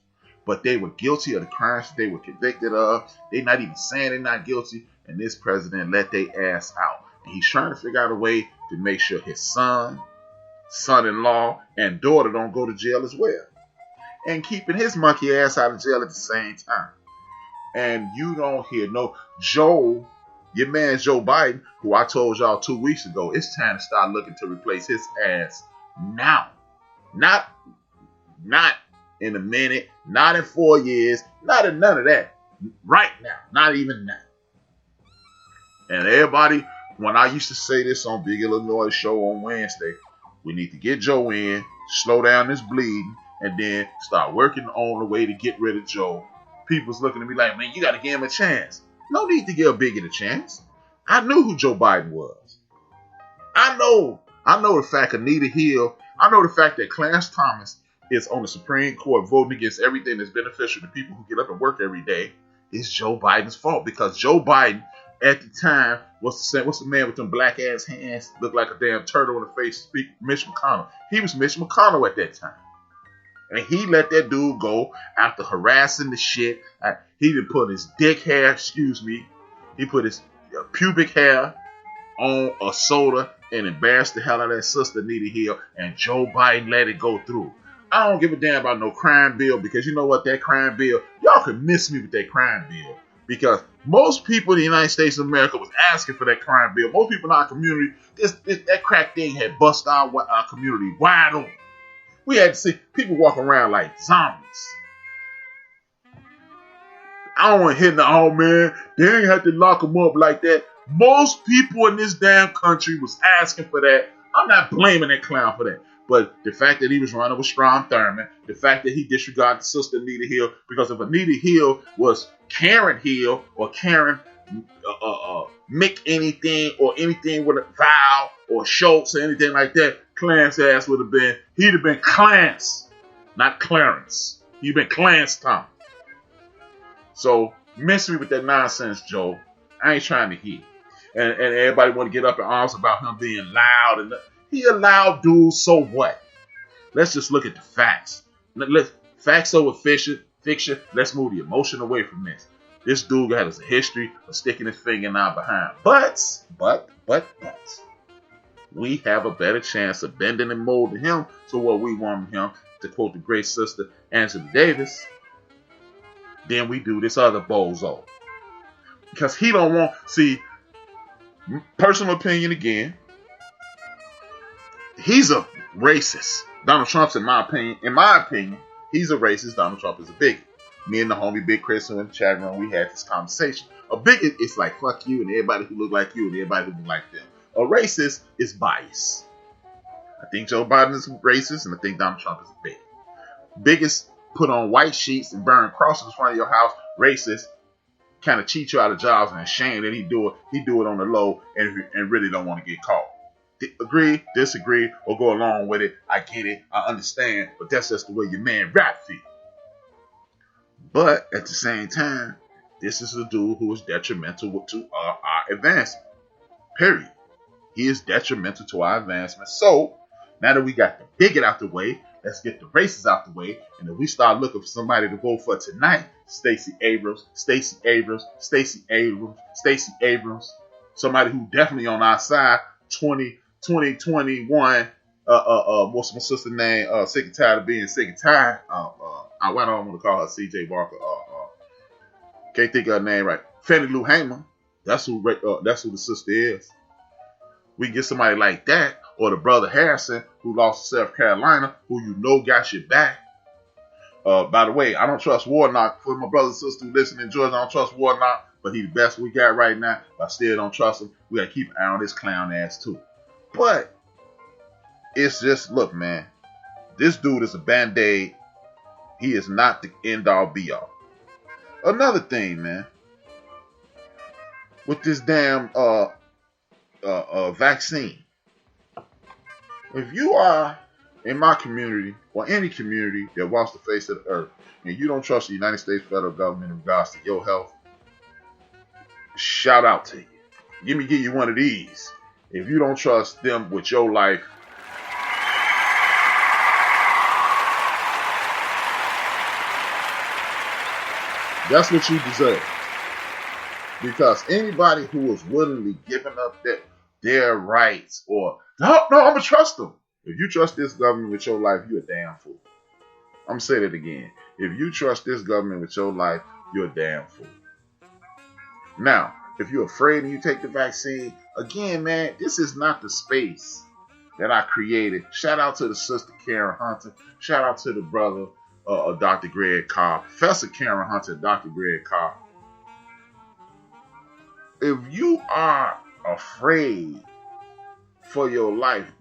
but they were guilty of the crimes they were convicted of. They're not even saying they're not guilty, and this president let their ass out. And he's trying to figure out a way to make sure his son, son-in-law, and daughter don't go to jail as well, and keeping his monkey ass out of jail at the same time. And you don't hear no Joe, your man Joe Biden, who I told y'all 2 weeks ago, it's time to start looking to replace his ass now. Not in a minute, not in 4 years, not in none of that. Right now, not even now. And everybody, when I used to say this on Big Illinois show on Wednesday, we need to get Joe in, slow down this bleeding, and then start working on the way to get rid of Joe. People's looking at me like, man, you got to give him a chance. No need to give Biggie a chance. I knew who Joe Biden was. I know the fact Anita Hill, I know the fact that Clarence Thomas is on the Supreme Court voting against everything that's beneficial to people who get up and work every day. It's Joe Biden's fault, because Joe Biden at the time what's the man with them black ass hands, looked like a damn turtle in the face, speak Mitch McConnell. He was Mitch McConnell at that time. And he let that dude go after harassing the shit. He didn't put his dick hair, he put his pubic hair on a soda and embarrassed the hell out of that sister Anita Hill, and Joe Biden let it go through. I don't give a damn about no crime bill, because you know what, that crime bill, y'all could miss me with that crime bill, because most people in the United States of America was asking for that crime bill. Most people in our community, that crack thing had busted our community wide open. We had to see people walk around like zombies. I don't want to hit the, oh man, they ain't have to lock them up like that. Most people in this damn country was asking for that. I'm not blaming that clown for that. But the fact that he was running with Strom Thurmond, the fact that he disregarded Sister Anita Hill, because if Anita Hill was Karen Hill or Karen Mick anything or anything with a vowel or Schultz or anything like that, Clarence ass would have been, he'd have been Clarence, not Clarence. He'd been Clarence Thomas. So miss me with that nonsense, Joe. I ain't trying to hear. And everybody want to get up in arms about him being loud. And he a loud dude, so what? Let's just look at the facts. Facts over fiction. Let's move the emotion away from this. This dude has a history of sticking his finger in our behind. But, we have a better chance of bending and molding him to what we want him, to quote the great sister Angela Davis, than we do this other bozo. Because he don't want, see, personal opinion again, he's a racist. Donald Trump's, in my opinion, he's a racist. Donald Trump is a bigot. Me and the homie Big Chris in the chat room, we had this conversation. A bigot is like fuck you and everybody who look like you and everybody who look like them. A racist is bias. I think Joe Biden is racist, and I think Donald Trump is a bigot. Bigots put on white sheets and burn crosses in front of your house. Racist kind of cheat you out of jobs, and shame that he do it on the low and really don't want to get caught. Agree, disagree, or go along with it. I get it, I understand, but that's just the way your man rap feel. But at the same time, this is a dude who is detrimental to our advancement. Period. He is detrimental to our advancement. So now that we got the bigot out the way, let's get the racists out the way. And if we start looking for somebody to vote for tonight, Stacey Abrams, somebody who definitely on our side, 2021. What's my sister's name? Sick and tired of being sick and tired. Why don't I want to call her C.J. Walker? Can't think of her name right. Fannie Lou Hamer. That's who the sister is. We can get somebody like that, or the brother Harrison, who lost to South Carolina, who you know got your back. By the way, I don't trust Warnock. For my brother and sister who listen in Georgia, I don't trust Warnock, but he's the best we got right now. But I still don't trust him. We got to keep an eye on this clown ass too. But it's just, look, man, this dude is a band-aid. He is not the end-all, be-all. Another thing, man, with this damn vaccine. If you are in my community or any community that walks the face of the earth and you don't trust the United States federal government in regards to your health, Shout out to you. Give you one of these. If you don't trust them with your life, that's what you deserve. Because anybody who is willingly giving up their rights or, no, I'm going to trust them. If you trust this government with your life, you're a damn fool. I'm going to say that again. If you trust this government with your life, you're a damn fool. Now, if you're afraid and you take the vaccine, again, man, this is not the space that I created. Shout out to the sister Karen Hunter. Shout out to the brother Dr. Greg Carr. Professor Karen Hunter, Dr. Greg Carr. If you are afraid for your life,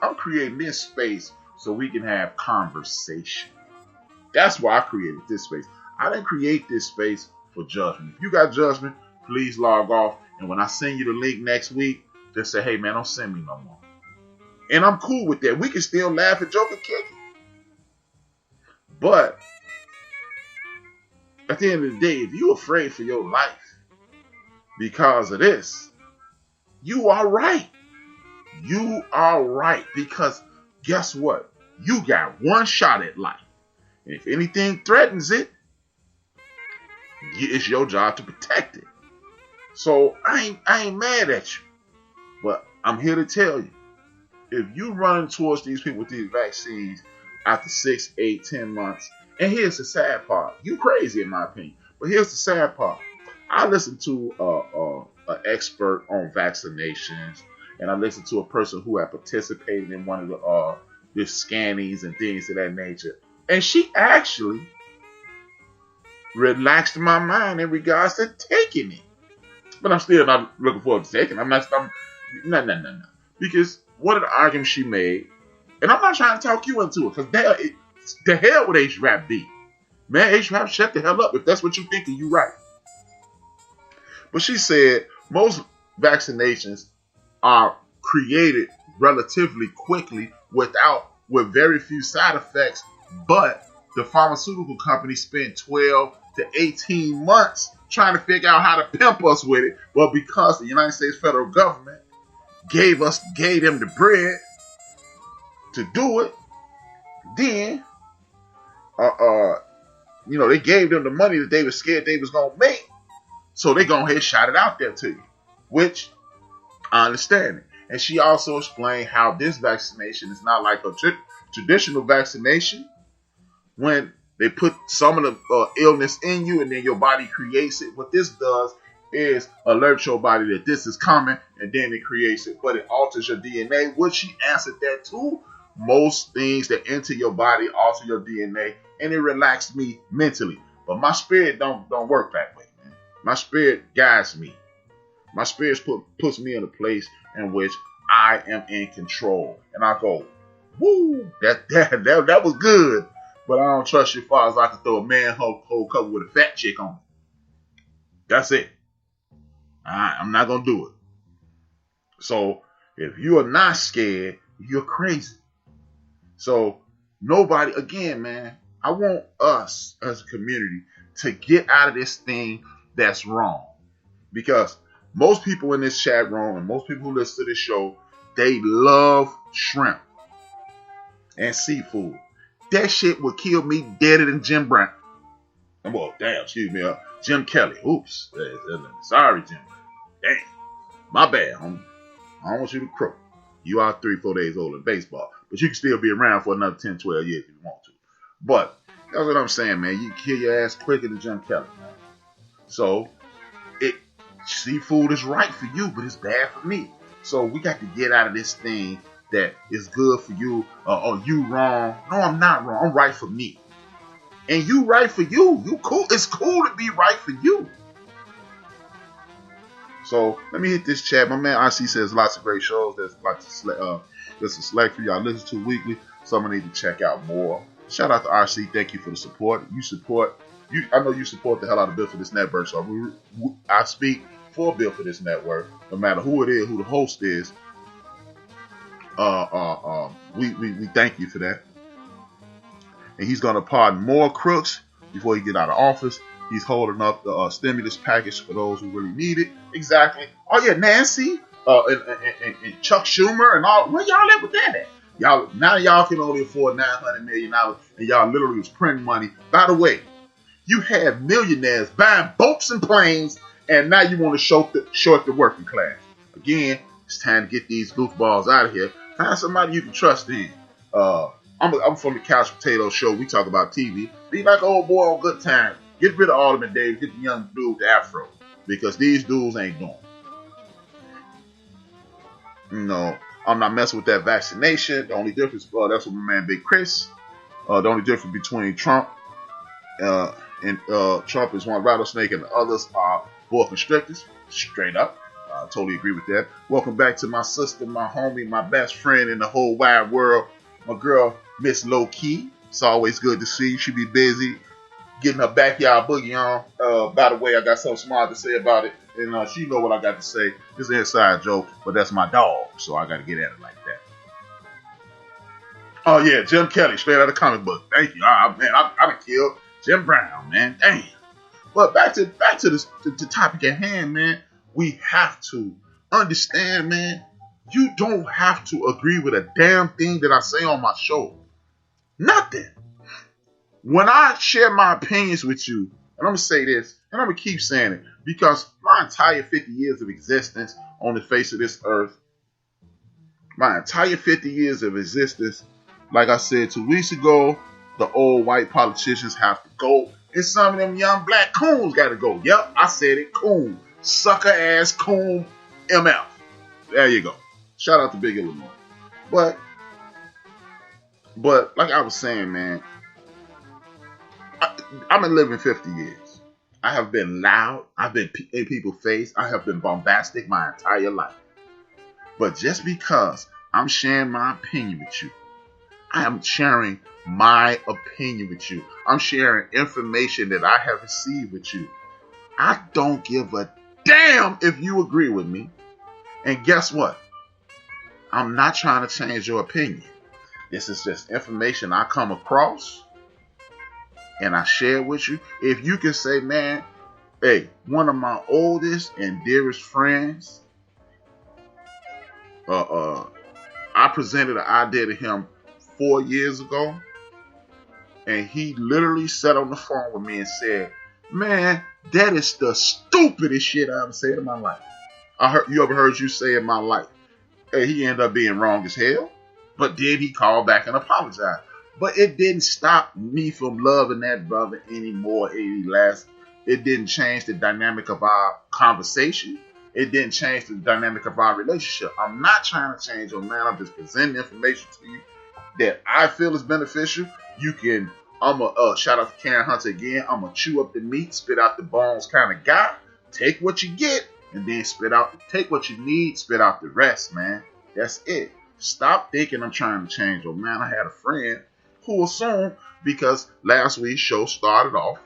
I'm creating this space so we can have conversation. That's why I created this space. I didn't create this space for judgment. If you got judgment, please log off. And when I send you the link next week, just say, hey, man, don't send me no more. And I'm cool with that. We can still laugh and joke and kick it. But at the end of the day, if you're afraid for your life because of this, you are right. You are right. Because guess what? You got one shot at life. And if anything threatens it, it's your job to protect it. So I ain't mad at you. But I'm here to tell you, if you running towards these people with these vaccines after 6, 8, 10 months, and here's the sad part. You crazy in my opinion. But here's the sad part. I listened to an expert on vaccinations, and I listened to a person who had participated in one of the scannings and things of that nature. And she actually relaxed my mind in regards to taking it. But I'm still not looking forward to taking it. No. Because one of the arguments she made, and I'm not trying to talk you into it, because the hell with HRap be. Man, HRap, shut the hell up. If that's what you think, you right. But she said most vaccinations are created relatively quickly with very few side effects, but the pharmaceutical companies spend 12 to 18 months trying to figure out how to pimp us with it. Well, because the United States federal government gave them the bread to do it, then they gave them the money that they were scared they was gonna make. So they go ahead and shot it out there to you, which I understand it. And she also explained how this vaccination is not like a traditional vaccination when they put some of the illness in you and then your body creates it. What this does is alert your body that this is coming, and then it creates it, but it alters your DNA. Which she answered that too. Most things that enter your body alter your DNA, and it relaxed me mentally. But my spirit don't work that way, man. My spirit guides me. My spirit puts me in a place in which I am in control, and I go, woo, that was good. But I don't trust you as far as I can throw a manhole cover with a fat chick on it. That's it. I'm not going to do it. So if you are not scared, you're crazy. So nobody, again, man, I want us as a community to get out of this thing that's wrong. Because most people in this chat room and most people who listen to this show, they love shrimp and seafood. That shit would kill me deader than Jim Brown. Well, damn, excuse me, Jim Kelly. Oops. Sorry, Jim. Damn. My bad, homie. I don't want you to croak. You are 3-4 days old in baseball. But you can still be around for another 10, 12 years if you want to. But that's what I'm saying, man. You can kill your ass quicker than Jim Kelly, man. So, seafood is right for you, but it's bad for me. So we got to get out of this thing that is good for you, or you wrong. No, I'm not wrong. I'm right for me. And you right for you. You cool. It's cool to be right for you. So let me hit this chat. My man RC says lots of great shows. There's a select for y'all listen to weekly. Some I need to check out more. Shout out to RC. Thank you for the support. I know you support the hell out of Built for This Network. So I speak for Built for This Network. No matter who it is, who the host is. We thank you for that. And he's gonna pardon more crooks before he get out of office. He's holding up the stimulus package for those who really need it. Exactly. Oh yeah, Nancy and Chuck Schumer and all. Where y'all at with that at? Y'all can only afford $900 million, and y'all literally was printing money. By the way, you had millionaires buying boats and planes, and now you want to short the working class. Again, it's time to get these goofballs out of here. Find somebody you can trust in. I'm from the Couch Potato Show. We talk about TV. Be like old boy on Good Time. Get rid of Alderman Davis. Get the young dude the afro. Because these dudes ain't doing it. No, I'm not messing with that vaccination. The only difference, that's what my man Big Chris. The only difference between Trump and Trump is one rattlesnake and the others are boa constrictors. Straight up. I totally agree with that. Welcome back to my sister, my homie, my best friend in the whole wide world. My girl, Miss Low Key. It's always good to see you. She be busy getting her backyard boogie on. By the way, I got something smart to say about it. And she know what I got to say. It's an inside joke, but that's my dog. So I got to get at it like that. Oh, yeah. Jim Kelly, straight out of comic book. Thank you. Man, I done killed Jim Brown, man. Damn. But back to the topic at hand, man. We have to understand, man. You don't have to agree with a damn thing that I say on my show. Nothing. When I share my opinions with you, and I'm going to say this, and I'm going to keep saying it, because my entire 50 years of existence on the face of this earth, my entire 50 years of existence, like I said 2 weeks ago, the old white politicians have to go, and some of them young black coons got to go. Yep, I said it, coon. Sucker ass coon MF. There you go. Shout out to Big Illinois. But like I was saying, man, I've been living 50 years. I have been loud. I've been in people's face. I have been bombastic my entire life. But just because I'm sharing my opinion with you, I am sharing my opinion with you. I'm sharing information that I have received with you. I don't give a damn if you agree with me. And guess what? I'm not trying to change your opinion. This is just information I come across and I share with you. If you can say, man, hey, one of my oldest and dearest friends, I presented an idea to him 4 years ago, and he literally sat on the phone with me and said, man, that is the stupidest shit I ever said in my life. You ever heard you say in my life? Hey, he ended up being wrong as hell, but then he called back and apologized. But it didn't stop me from loving that brother anymore, any less. It didn't change the dynamic of our conversation. It didn't change the dynamic of our relationship. I'm not trying to change your man. I'm just presenting information to you that I feel is beneficial. I'm a shout out to Karen Hunter again. I'm a chew up the meat, spit out the bones kind of guy. Take what you get and then take what you need, spit out the rest, man. That's it. Stop thinking I'm trying to change your man. I had a friend who assumed, because last week's show started off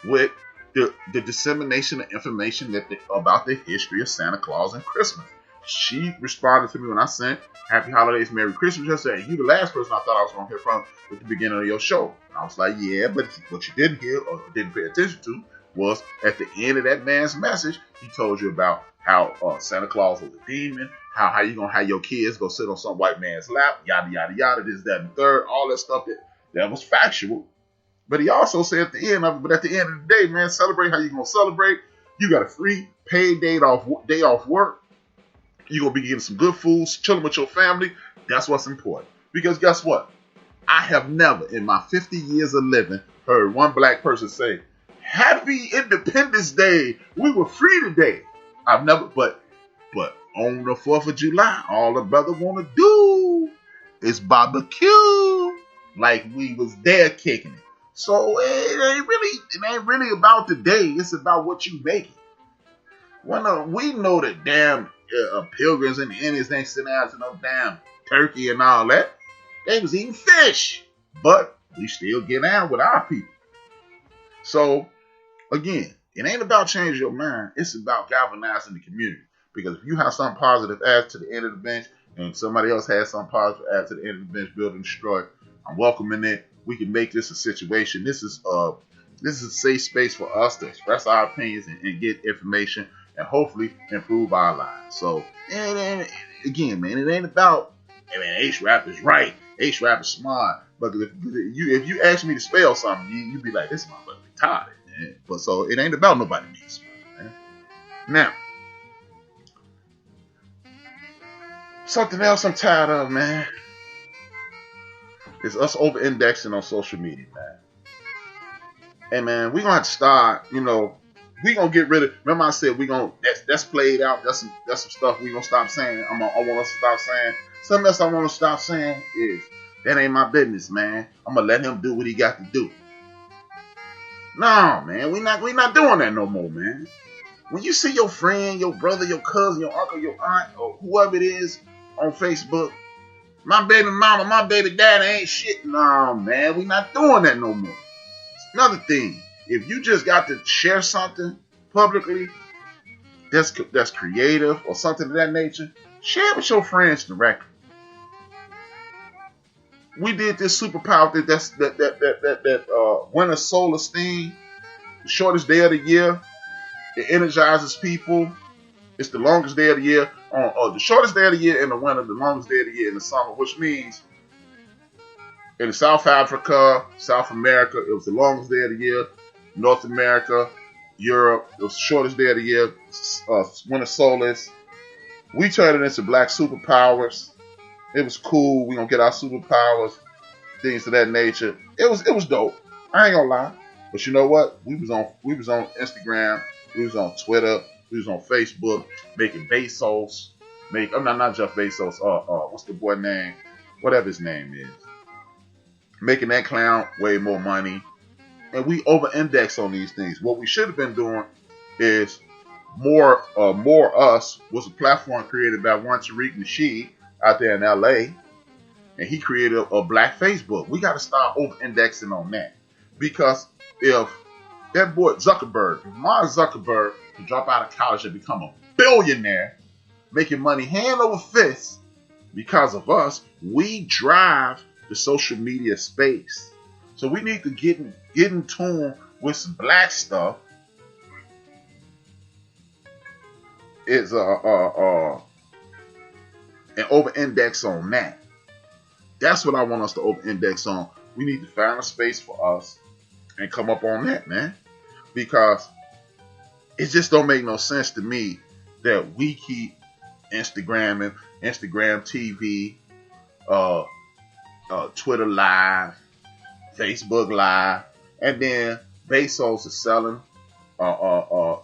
with the dissemination of information about the history of Santa Claus and Christmas. She responded to me when I sent Happy Holidays, Merry Christmas. Just said, you the last person I thought I was going to hear from at the beginning of your show. And I was like, yeah, but what you didn't hear or didn't pay attention to was at the end of that man's message, he told you about how Santa Claus was a demon, how you going to have your kids go sit on some white man's lap, yada, yada, yada, this, that, and the third, all that stuff that was factual. But he also said at the end of it, but at the end of the day, man, celebrate how you going to celebrate. You got a free paid day off work. You're going to be getting some good food, chilling with your family. That's what's important. Because guess what? I have never in my 50 years of living heard one black person say, Happy Independence Day. We were free today. I've never, but on the 4th of July, all the brother want to do is barbecue like we was there kicking it. So it ain't really about the day. It's about what you make it. Well, we know that damn pilgrims and the Indians ain't sitting out to no damn turkey and all that. They was eating fish, but we still get down with our people. So again, it ain't about changing your mind. It's about galvanizing the community. Because if you have something positive add to the end of the bench, and somebody else has something positive add to the end of the bench, build and destroy, I'm welcoming it. We can make this a situation. This is This is a safe space for us to express our opinions and get information and hopefully improve our lives. So, and again, man, it ain't about, hey man, HRap is right, HRap is smart. But if you ask me to spell something, you be like, this motherfucker retarded. Man. But so it ain't about nobody being smart, man. Now, something else I'm tired of, man, is us over-indexing on social media, man. And man, we gonna have to start, we gonna get rid of, remember I said that's played out, that's some stuff we gonna stop saying. I want us to stop saying. Something else I want to stop saying is, that ain't my business, man. I'm gonna let him do what he got to do. No, man, we not doing that no more, man. When you see your friend, your brother, your cousin, your uncle, your aunt, or whoever it is on Facebook, my baby mama, my baby daddy ain't shit. No, man, we not doing that no more. Another thing, if you just got to share something publicly that's creative or something of that nature, share it with your friends directly. We did this superpower thing, that winter solstice thing, the shortest day of the year. It energizes people. It's the longest day of the year, the shortest day of the year in the winter, the longest day of the year in the summer, which means in South Africa, South America, it was the longest day of the year. North America, Europe, it was the shortest day of the year, winter solstice. We turned it into black superpowers. It was cool. We gonna get our superpowers, things of that nature. It was dope. I ain't gonna lie. But you know what? We was on Instagram. We was on Twitter. We was on Facebook making Bezos. Not Jeff Bezos. What's the boy name? Whatever his name is. Making that clown way more money. And we over-index on these things. What we should have been doing is More Us was a platform created by one Tariq Nasheed out there in LA, and he created a black Facebook. We got to start over-indexing on that, because if that boy Mark Zuckerberg, can drop out of college and become a billionaire, making money hand over fist because of us, we drive the social media space. So we need to get in tune with some black stuff. And over-index on that. That's what I want us to over-index on. We need to find a space for us and come up on that, man. Because it just don't make no sense to me that we keep Instagram TV, Twitter Live, Facebook Live, and then Bezos is selling I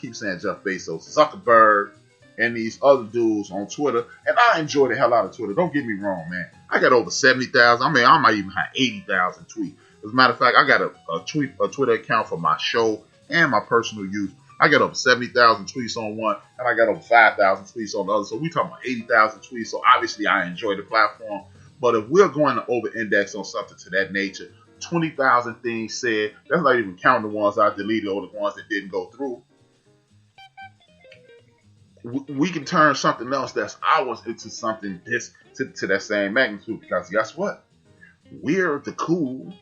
keep saying Jeff Bezos, Zuckerberg, and these other dudes on Twitter. And I enjoy the hell out of Twitter. Don't get me wrong, man. I got over 70,000. I might even have 80,000 tweets. As a matter of fact, I got a Twitter account for my show and my personal use. I got over 70,000 tweets on one, and I got over 5,000 tweets on the other. So we talking about 80,000 tweets. So obviously I enjoy the platform. But if we're going to over-index on something to that nature, 20,000 things said, that's not even counting the ones I deleted or the ones that didn't go through. We can turn something else that's ours into something to that same magnitude, because guess what? We're the cool.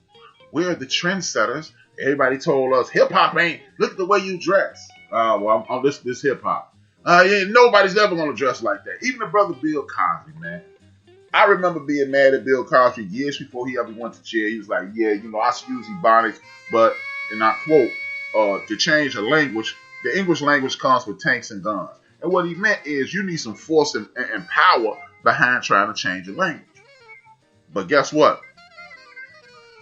We're the trendsetters. Everybody told us hip-hop ain't, look at the way you dress. Well, this hip-hop. Nobody's ever going to dress like that. Even the brother Bill Cosby, man. I remember being mad at Bill Cosby years before he ever went to jail. He was like, I use Ebonics, but, and I quote, to change the language, the English language comes with tanks and guns. And what he meant is you need some force and power behind trying to change the language. But guess what?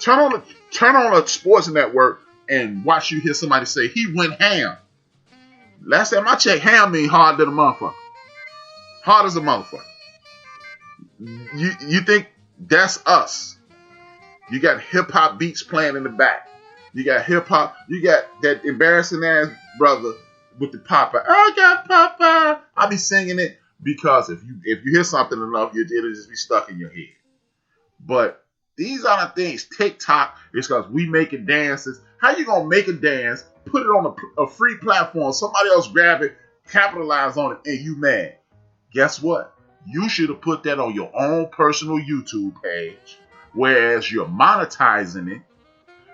Turn on a sports network and watch you hear somebody say he went ham. Last time I checked, ham mean hard than a motherfucker. Hard as a motherfucker. You think that's us? You got hip hop beats playing in the back. You got hip hop. You got that embarrassing ass brother with the Papa. I got Papa. I be singing it because if you hear something enough, it'll just be stuck in your head. But these are the things. TikTok is because we making dances. How you gonna make a dance, put it on a free platform, somebody else grab it, capitalize on it, and you mad? Guess what? You should have put that on your own personal YouTube page, whereas you're monetizing it.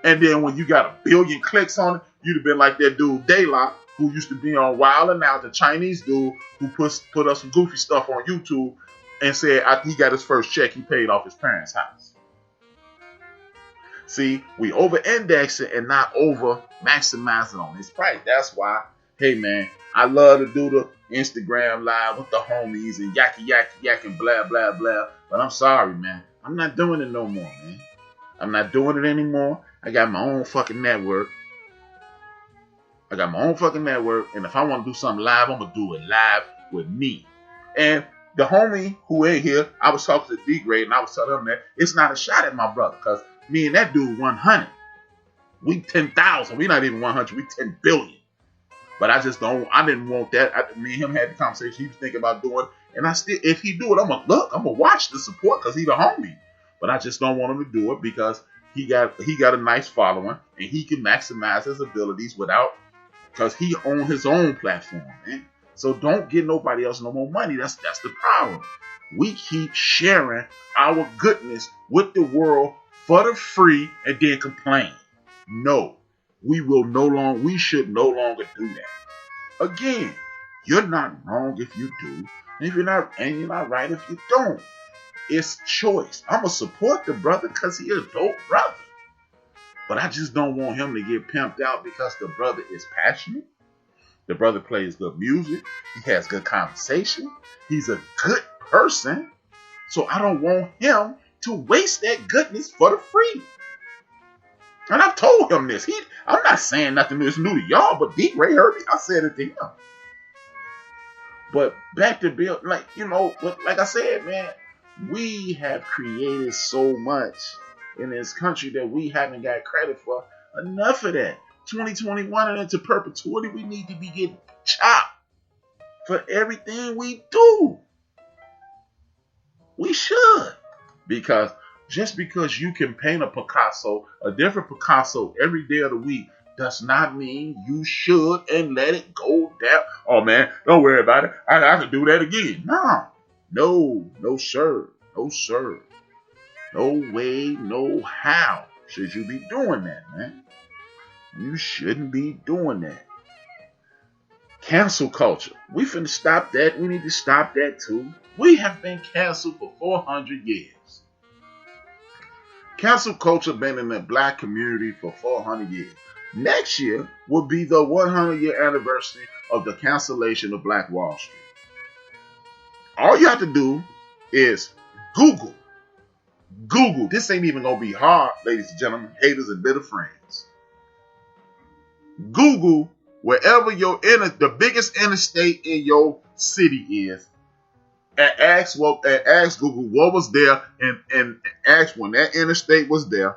And then when you got a billion clicks on it, you'd have been like that dude Daylock, who used to be on Wild and Out, the Chinese dude who put up some goofy stuff on YouTube and said he got his first check, he paid off his parents' house. See, we over-index it and not over-maximize it on its price. That's why, hey man, I love to do the Instagram live with the homies and yak and blah, blah, blah. But I'm sorry, man. I'm not doing it no more, man. I'm not doing it anymore. I got my own fucking network. And if I want to do something live, I'm going to do it live with me. And the homie who ain't here, I was talking to D-Grade and I was telling him that it's not a shot at my brother because me and that dude 100. We 10,000. We not even 100. We 10 billion. But I didn't want that. Me and him had the conversation. He was thinking about doing it. And if he do it, I'm going to watch the support because he the homie. But I just don't want him to do it because he got a nice following and he can maximize his abilities because he owns his own platform, man. So don't get nobody else no more money. That's the problem. We keep sharing our goodness with the world for the free and then complain. No, we should no longer do that. Again, you're not wrong if you do, and you're not right if you don't. It's choice. I'm gonna support the brother because he a dope brother. But I just don't want him to get pimped out because the brother is passionate. The brother plays good music. He has good conversation. He's a good person. So I don't want him to waste that goodness for the free. And I've told him this. I'm not saying nothing that's new to y'all, but D-Ray heard me. I said it to him. But back to Bill, like I said, man, we have created so much in this country that we haven't got credit for. Enough of that. 2021 and into perpetuity, we need to be getting chopped for everything we do. We should. Because just because you can paint a different Picasso every day of the week, does not mean you should and let it go down. Oh man, don't worry about it. I can do that again. No, sir. No way, no how should you be doing that, man. You shouldn't be doing that. Cancel culture. We finna stop that. We need to stop that too. We have been canceled for 400 years. Cancel culture been in the black community for 400 years. Next year will be the 100-year anniversary of the cancellation of Black Wall Street. All you have to do is Google. This ain't even gonna be hard, ladies and gentlemen, haters and bitter friends. Google wherever the biggest interstate in your city is, and ask Google what was there, and ask when that interstate was there,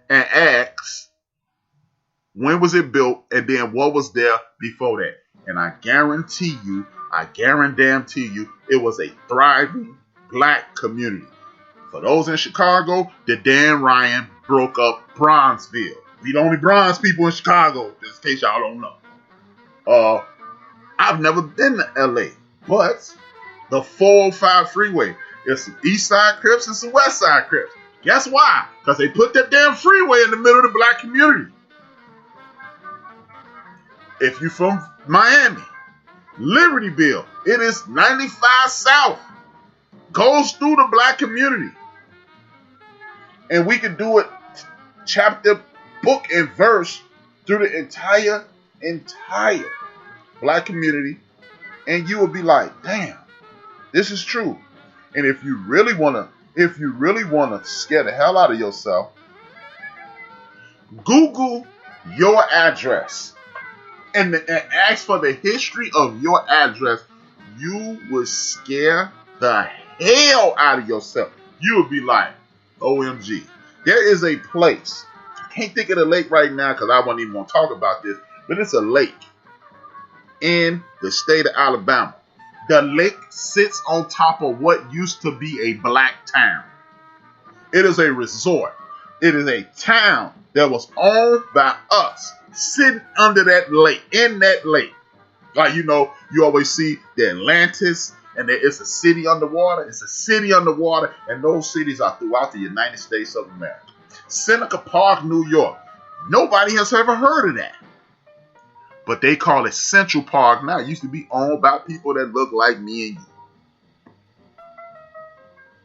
and ask when was it built, and then what was there before that. And I guarantee you, it was a thriving black community. For those in Chicago, the Dan Ryan broke up Bronzeville. We the only bronze people in Chicago, just in case y'all don't know. I've never been to LA, but the 405 freeway, there's some East Side Crips and some West Side Crips. Guess why? Because they put that damn freeway in the middle of the black community. If you're from Miami, Libertyville, it is 95 South. Goes through the black community. And we can do it chapter, book, and verse through the entire black community. And you will be like, damn, this is true. And if you really want to scare the hell out of yourself, Google your address and ask for the history of your address. You would scare the hell out of yourself. You would be like, OMG. There is a place. I can't think of the lake right now because I won't even want to talk about this, but it's a lake in the state of Alabama. The lake sits on top of what used to be a black town. It is a resort. It is a town that was owned by us, sitting under that lake, in that lake. Like, you always see the Atlantis, and it's a city underwater. It's a city underwater, and those cities are throughout the United States of America. Seneca Park, New York. Nobody has ever heard of that. But they call it Central Park now. It used to be owned by people that look like me and you.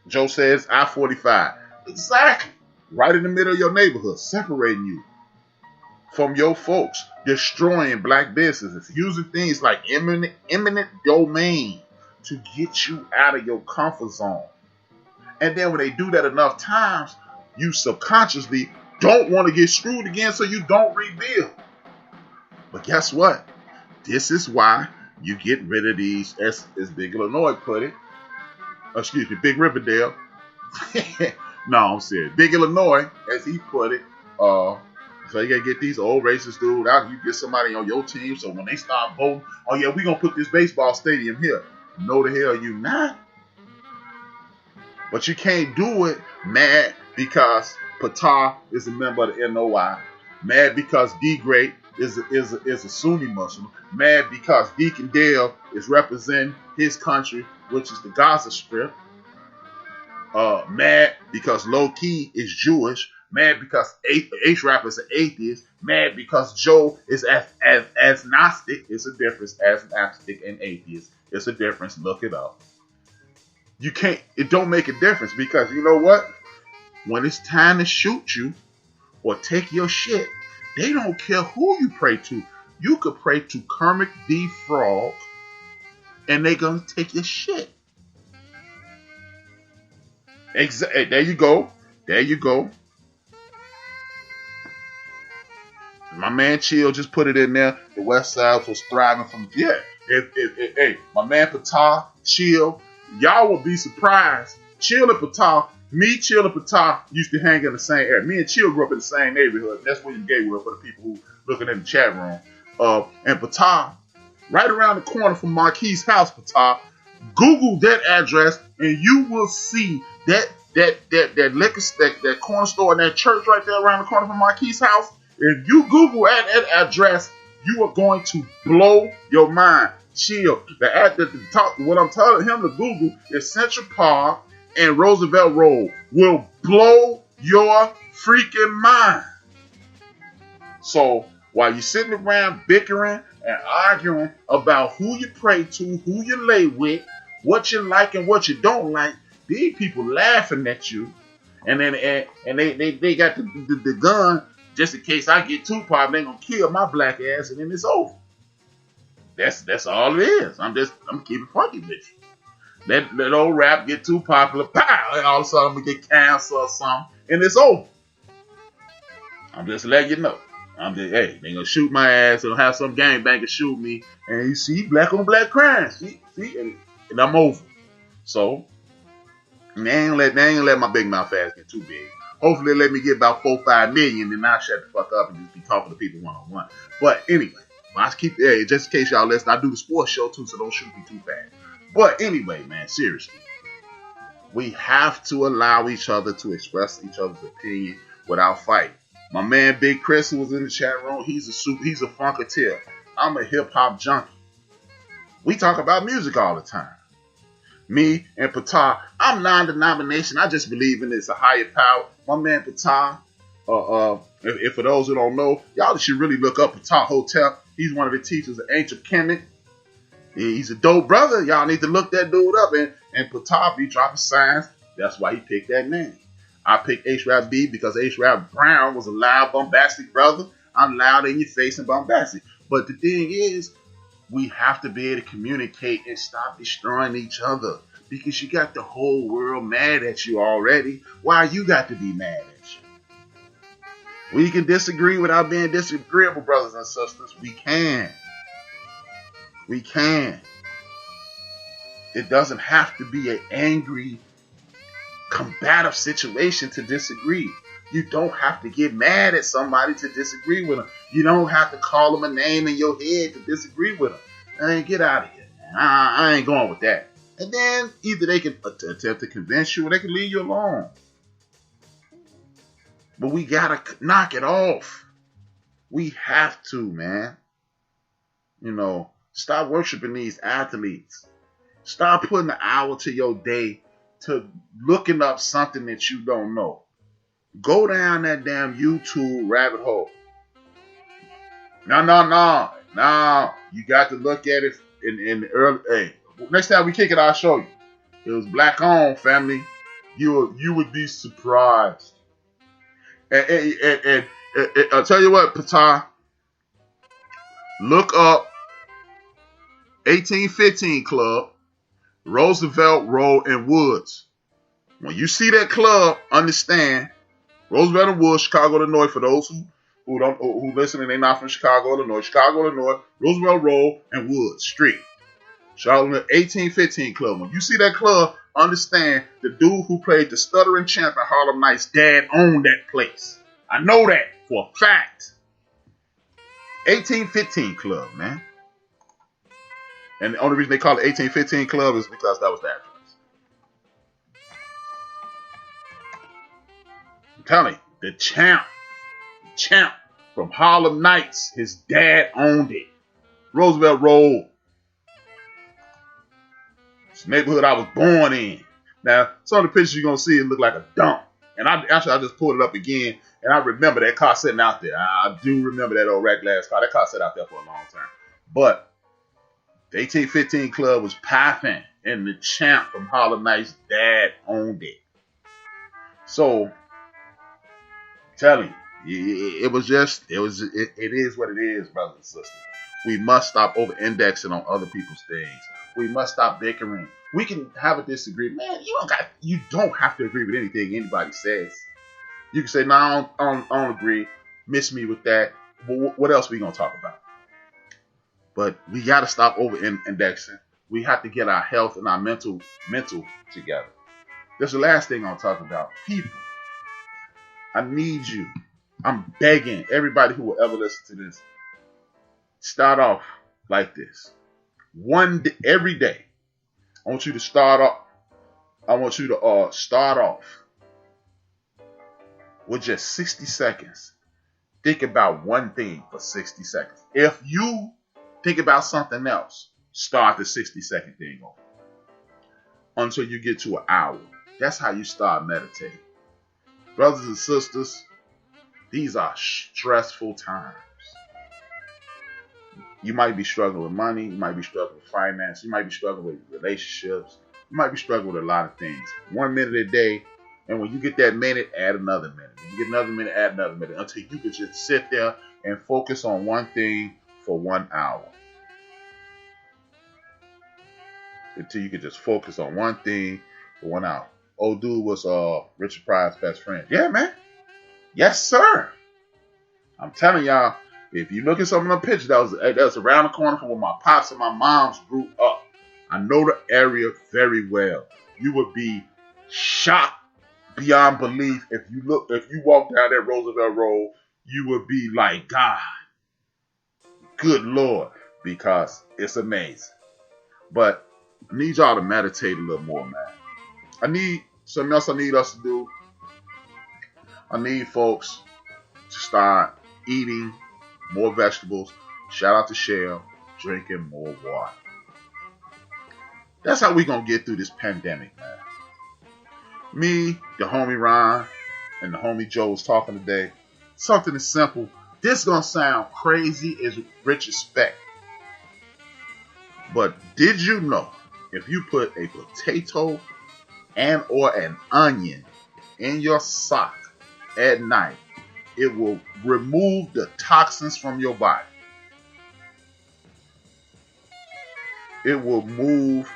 Joe says I-45. Exactly. Right in the middle of your neighborhood, separating you from your folks, destroying black businesses, using things like eminent domain to get you out of your comfort zone. And then when they do that enough times, you subconsciously don't want to get screwed again, so you don't rebuild. But guess what? This is why you get rid of these, as Big Illinois put it. Excuse me, Big Riverdale. No, I'm serious. Big Illinois, as he put it. So you gotta get these old racist dudes out. You get somebody on your team, so when they start voting, oh yeah, we gonna put this baseball stadium here. No, the hell you not. But you can't do it mad because Patah is a member of the NOI. Mad because D Great is a Sunni Muslim. Mad because Deacon Dale is representing his country, which is the Gaza Strip. Mad because Low Key is Jewish. Mad because HRap is an atheist. Mad because Joe is as Gnostic. It's a difference. As Gnostic and atheist. It's a difference. Look it up. You can't. It don't make a difference because you know what? When it's time to shoot you or take your shit, they don't care who you pray to. You could pray to Kermit the Frog, and they gonna take your shit. Exactly. There you go. There you go. My man Chill just put it in there. The West Side was thriving from Hey, my man Patah, Chill, y'all will be surprised. Chill and Patah, Chill and Patah used to hang in the same area. Me and Chill grew up in the same neighborhood. That's William Gatewood for the people who looking in the chat room. And Patah, right around the corner from Marquis' house, Patah, Google that address and you will see that liquor stick, that corner store and that church right there around the corner from Marquis' house. If you Google that address, you are going to blow your mind. Chill. What I'm telling him to Google is Central Park and Roosevelt Road will blow your freaking mind. So while you're sitting around bickering and arguing about who you pray to, who you lay with, what you like and what you don't like, these people laughing at you, and then they got the gun just in case I get too popular. They gonna kill my black ass, and then it's over. That's all it is. I'm keeping funky with you. That old rap get too popular, pow, and all of a sudden I'm gonna get cancer or something, and it's over. I'm just letting you know. Hey, they gonna shoot my ass. They'll have some gangbanger shoot me, and you see black on black crime. See, and I'm over. So they ain't let my big mouth ass get too big. Hopefully, let me get about 4-5 million, then I'll shut the fuck up and just be talking to people one-on-one. But anyway, I keep just in case y'all listen, I do the sports show too, so don't shoot me too fast. But anyway, man, seriously, we have to allow each other to express each other's opinion without fighting. My man Big Chris, who was in the chat room, he's a funketeer. I'm a hip hop junkie. We talk about music all the time. Me and Patah, I'm non-denomination. I just believe in it's a higher power. My man Patah, if for those who don't know, y'all should really look up Patah Hotel. He's one of the teachers of ancient Kemet. He's a dope brother. Y'all need to look that dude up. And Patah be dropping signs. That's why he picked that name. I picked HRap B because HRap Brown was a loud, bombastic brother. I'm loud in your face and bombastic. But the thing is, we have to be able to communicate and stop destroying each other. Because you got the whole world mad at you already. Why you got to be mad at you? We can disagree without being disagreeable, brothers and sisters. We can. We can. It doesn't have to be an angry, combative situation to disagree. You don't have to get mad at somebody to disagree with them. You don't have to call them a name in your head to disagree with them. Hey, get out of here. I ain't going with that. And then either they can attempt to convince you or they can leave you alone. But we gotta knock it off. We have to, man. Stop worshiping these athletes. Stop putting an hour to your day to looking up something that you don't know. Go down that damn YouTube rabbit hole. No. You got to look at it in the early. Hey, next time we kick it, I'll show you. It was black on, family. You would be surprised. And I'll tell you what, Pata. Look up 1815 Club, Roosevelt Road and Woods. When you see that club, understand Roosevelt and Woods, Chicago, Illinois. For those who listen and they're not from Chicago, Illinois, Roosevelt Road and Woods Street. Charlotte 1815 Club. When you see that club, understand the dude who played the stuttering champ at Harlem Nights' dad owned that place. I know that for a fact. 1815 Club, man. And the only reason they call it 1815 Club is because that was the address. I'm telling you, the champ from Harlem Nights, his dad owned it. Roosevelt Road. It's the neighborhood I was born in. Now, some of the pictures you're going to see, it look like a dump. And I just pulled it up again, and I remember that car sitting out there. I do remember that old red glass car. That car sat out there for a long time. But the 1815 Club was popping, and the champ from Harlem Nights' dad owned it. So, I'm telling you, it is what it is, brothers and sisters. We must stop over-indexing on other people's things. We must stop bickering. We can have a disagreement. Man, you don't have to agree with anything anybody says. You can say, no, I don't agree. Miss me with that. But what else are we going to talk about? But we got to stop over-indexing. We have to get our health and our mental together. That's the last thing I'll talk about. People, I need you. I'm begging everybody who will ever listen to this. Start off like this. One day, every day. I want you to start off with just 60 seconds. Think about one thing for 60 seconds. If you think about something else, start the 60-second thing off until you get to an hour. That's how you start meditating. Brothers and sisters, these are stressful times. You might be struggling with money. You might be struggling with finance. You might be struggling with relationships. You might be struggling with a lot of things. 1 minute a day. And when you get that minute, add another minute. When you get another minute, add another minute. Until you can just sit there and focus on one thing for 1 hour. Until you can just focus on one thing for 1 hour. Old dude was Richard Pryor's best friend. Yeah, man. Yes, sir. I'm telling y'all. If you look at some of the pictures, that was around the corner from where my pops and my moms grew up. I know the area very well. You would be shocked beyond belief if you walk down that Roosevelt Road. You would be like, God, good Lord, because it's amazing. But I need y'all to meditate a little more, man. I need something else. I need us to do. I need folks to start eating more vegetables. Shout out to Shell. Drinking more water. That's how we gonna get through this pandemic, man. Me, the homie Ron, and the homie Joe was talking today. Something as simple. This gonna sound crazy as rich respect. But did you know if you put a potato and or an onion in your sock at night, it will remove the toxins from your body. It will move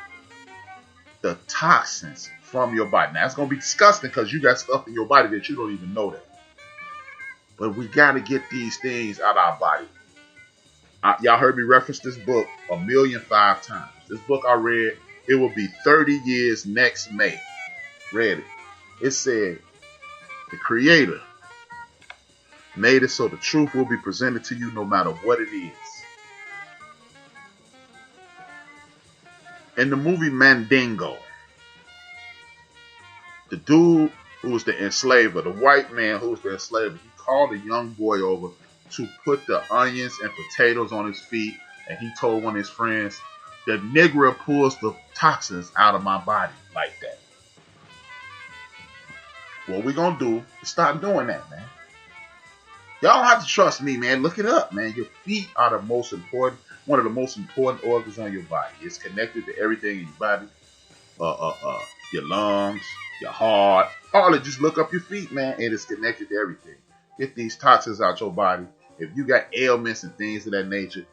the toxins from your body. Now, it's going to be disgusting because you got stuff in your body that you don't even know that. But we got to get these things out of our body. Y'all heard me reference this book 1,000,005 times. This book I read, it will be 30 years next May. Read it. It said, the Creator made it so the truth will be presented to you no matter what it is. In the movie Mandingo, the dude who was the enslaver, the white man who was the enslaver, he called a young boy over to put the onions and potatoes on his feet, and he told one of his friends, the Negro pulls the toxins out of my body like that. what we gonna do is start doing that, man. Y'all don't have to trust me, man. Look it up, man. Your feet are the most important, one of the most important organs on your body. It's connected to everything in your body. Your lungs, your heart, all that. Just look up your feet, man. It is connected to everything. Get these toxins out your body. If you got ailments and things of that nature,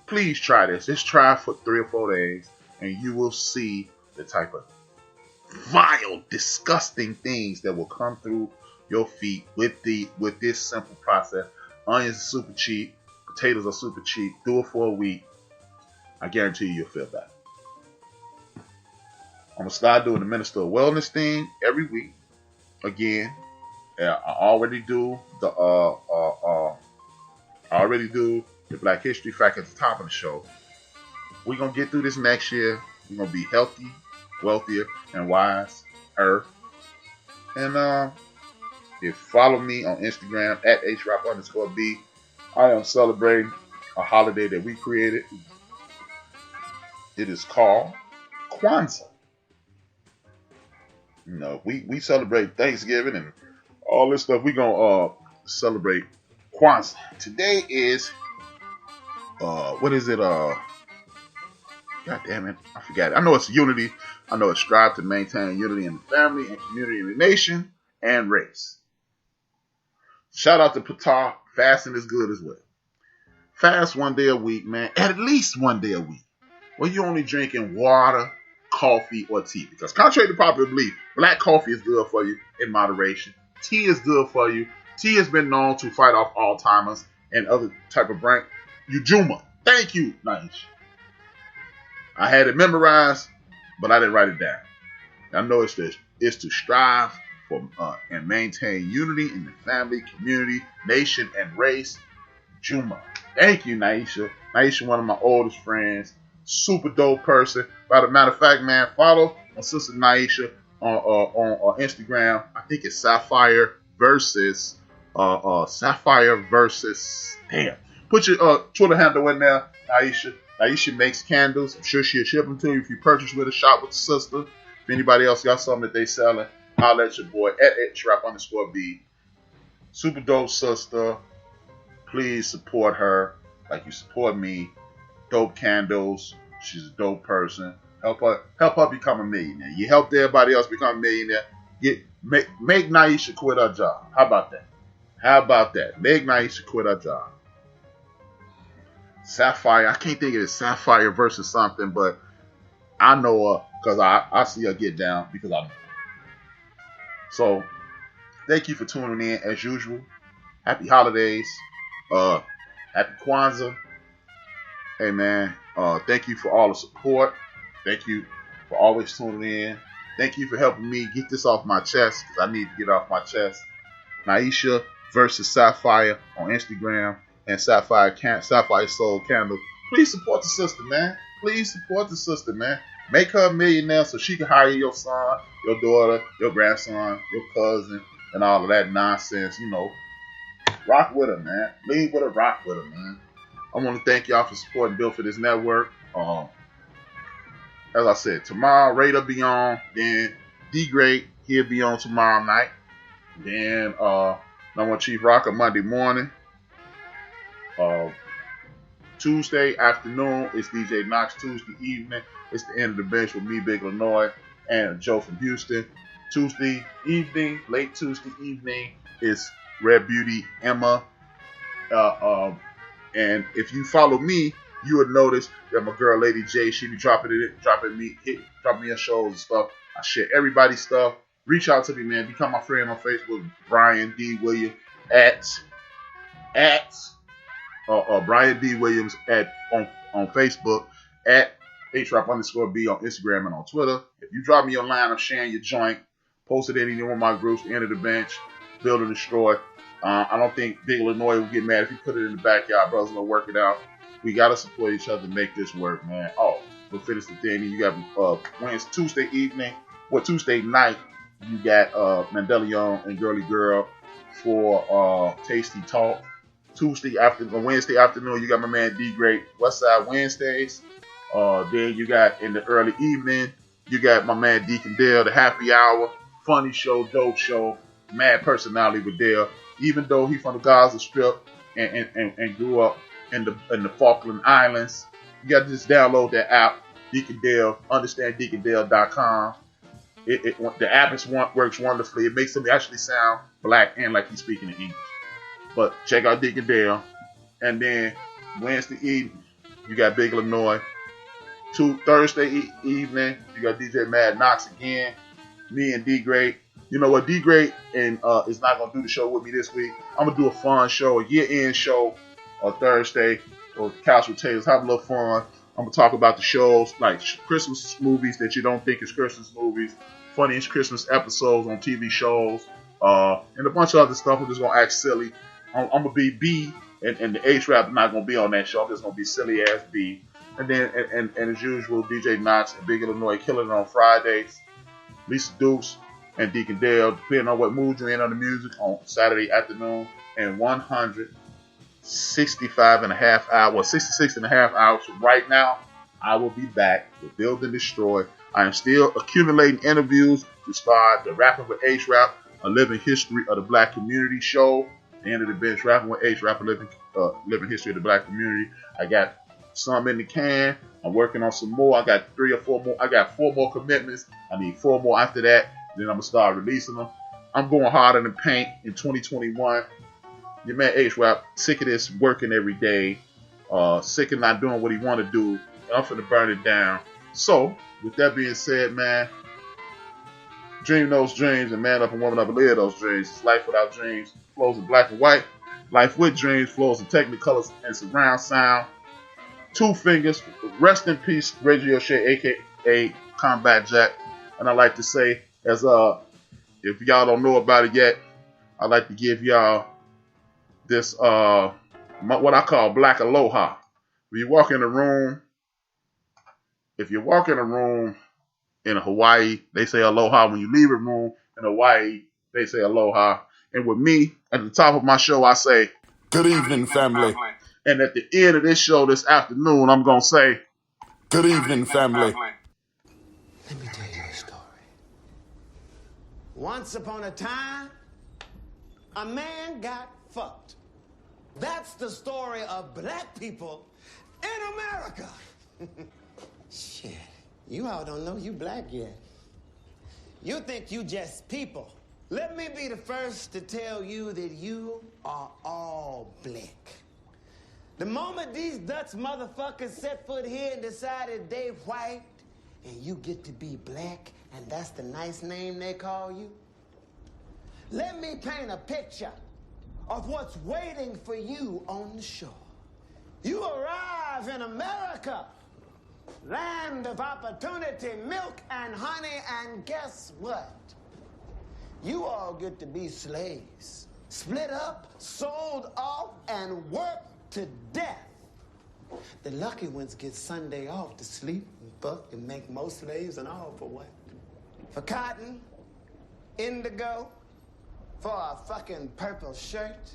please try this. Just try it for 3 or 4 days, and you will see the type of vile, disgusting things that will come through your feet with this simple process. Onions are super cheap. Potatoes are super cheap. Do it for a week. I guarantee you'll feel better. I'm gonna start doing the Minister of Wellness thing every week. Again, I already do the Black History Fact at the top of the show. We're gonna get through this next year. We're gonna be healthy, wealthier, and wiser. And if you follow me on Instagram at HRap_B, I am celebrating a holiday that we created. It is called Kwanzaa. You know, we celebrate Thanksgiving and all this stuff. We're gonna celebrate Kwanzaa. Today is what is it? God damn it, I forgot it. I know it's unity. I know it's strive to maintain unity in the family and community in the nation and race. Shout out to Patar. Fasting is good as well. Fast 1 day a week, man. At least 1 day a week. Well, you're only drinking water, coffee, or tea. Because contrary to popular belief, black coffee is good for you in moderation. Tea is good for you. Tea has been known to fight off Alzheimer's and other type of brain. Ujuma. Thank you, Naish. I had it memorized, but I didn't write it down. I know it's to strive for and maintain unity in the family, community, nation, and race. Juma. Thank you, Naisha. Naisha, one of my oldest friends. Super dope person. By the matter of fact, man, follow my sister Naisha on Instagram. I think it's Sapphire versus damn. Put your Twitter handle in there, Naisha. Naisha makes candles. I'm sure she'll ship them to you if you purchase with a shop with the sister. If anybody else got something that they selling, holler at your boy at HRap_B. Super dope sister. Please support her like you support me. Dope candles. She's a dope person. Help her become a millionaire. You helped everybody else become a millionaire. Make Naisha quit her job. How about that? Make Naisha quit her job. Sapphire. I can't think of it. Sapphire versus something, but I know her because I see her get down because I know her. So, thank you for tuning in as usual. Happy holidays. Happy Kwanzaa. Hey man, thank you for all the support. Thank you for always tuning in. Thank you for helping me get this off my chest because I need to get it off my chest. Naisha versus Sapphire on Instagram and Sapphire Soul Candle. Please support the sister, man. Please support the sister, man. Make her a millionaire so she can hire your son, your daughter, your grandson, your cousin, and all of that nonsense. You know, rock with her, man. Lead with her, rock with her, man. I want to thank y'all for supporting Built for this network. As I said, tomorrow Raider be on. Then D Great, he'll be on tomorrow night. Then number Chief Rocker Monday morning. Tuesday afternoon, it's DJ Knox. Tuesday evening, it's the end of the bench with me, Big Illinois, and Joe from Houston. Tuesday evening, late Tuesday evening, is Red Beauty Emma. And if you follow me, you would notice that my girl Lady J, she be dropping me her shows and stuff. I share everybody's stuff. Reach out to me, man. Become my friend on Facebook, Brian D. Williams at Brian D. Williams on Facebook, at HRap_B on Instagram and on Twitter. If you drop me your line, I'm sharing your joint. Post it in any one of my groups, the End of the Bench, Build or Destroy. I don't think Big Illinois will get mad if you put it in the backyard. Brothers gonna work it out. We gotta support each other to make this work, man. Oh, we'll finish the thing. You got Tuesday night. You got Mandela and Girly Girl for Tasty Talk. Wednesday afternoon, you got my man D Great, Westside Wednesdays. Then you got in the early evening, you got my man Deacon Dale, the Happy Hour, funny show, dope show. mad personality with Dale. Even though he from the Gaza Strip and grew up in the Falkland Islands, you got to just download that app, Deacon Dale. Understand DeaconDale.com. The app works wonderfully. It makes him actually sound black and like he's speaking in English. But check out Deacon Dale. And then Wednesday evening, you got Big Illinois. Thursday evening, you got DJ Mad Knox again. Me and D Great. You know what? D Great and is not gonna do the show with me this week. I'm gonna do a fun show, a year-end show on Thursday or Couch Potatoes. Have a little fun. I'm gonna talk about the shows like Christmas movies that you don't think is Christmas movies, funniest Christmas episodes on TV shows, and a bunch of other stuff. I'm just gonna act silly. I'm gonna be B, and the HRap not gonna be on that show. I'm just gonna be silly ass B. And then and as usual, DJ Knox and Big Illinois killing it on Fridays. Lisa Dukes and Deacon Dale, depending on what mood you're in on the music, on Saturday afternoon, and 165 and a half hours, 66 and a half hours from right now, I will be back with Build and Destroy. I am still accumulating interviews to start the Rapping with HRap, a living history of the black community show. The end of the bench, Rapping with HRap, a living history of the black community. I got some in the can. I'm working on some more. I got 3 or 4 more. I got 4 more commitments. I need 4 more after that. Then I'm going to start releasing them. I'm going harder than paint in 2021. Your man HRap, sick of this working every day. Sick of not doing what he want to do. And I'm finna burn it down. So, with that being said, man, dream those dreams and man up and woman up and live those dreams. It's life without dreams flows in black and white. Life with dreams flows in technicolors and surround sound. 2 fingers. Rest in peace, Reggie O'Shea, a.k.a. Combat Jack. And I like to say, as if y'all don't know about it yet, I like to give y'all this what I call black aloha. When you walk in a room, if you walk in a room in Hawaii, they say aloha. When you leave a room in Hawaii, they say aloha. And with me, at the top of my show, I say, Good evening, family. And at the end of this show this afternoon, I'm going to say, Good evening, family. Let me tell you a story. Once upon a time, a man got fucked. That's the story of black people in America. Shit, you all don't know you black yet. You think you just people. Let me be the first to tell you that you are all black. The moment these Dutch motherfuckers set foot here and decided they white, and you get to be black, and that's the nice name they call you, let me paint a picture of what's waiting for you on the shore. You arrive in America, land of opportunity, milk and honey, and guess what? You all get to be slaves, split up, sold off, and worked to death. The lucky ones get Sunday off to sleep and fuck and make more slaves and all for what? For cotton, indigo, for a fucking purple shirt.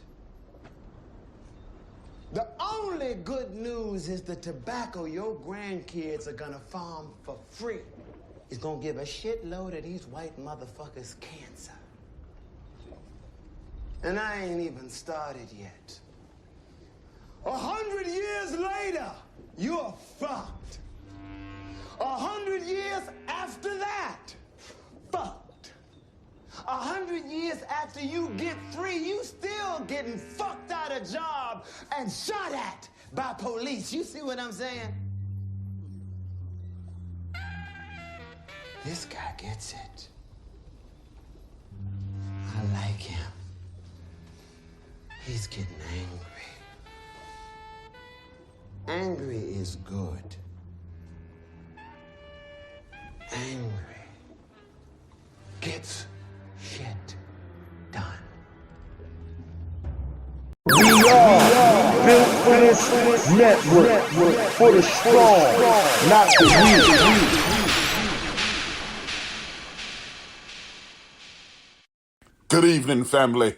The only good news is the tobacco your grandkids are gonna farm for free is gonna give a shitload of these white motherfuckers cancer. And I ain't even started yet. 100 years later, you're fucked. 100 years after that, fucked. 100 years after you get free, you still getting fucked out of job and shot at by police. You see what I'm saying? This guy gets it. I like him. He's getting angry. Angry is good. Angry gets shit done. We are built for this network, for the strong, not the weak. Good evening, family.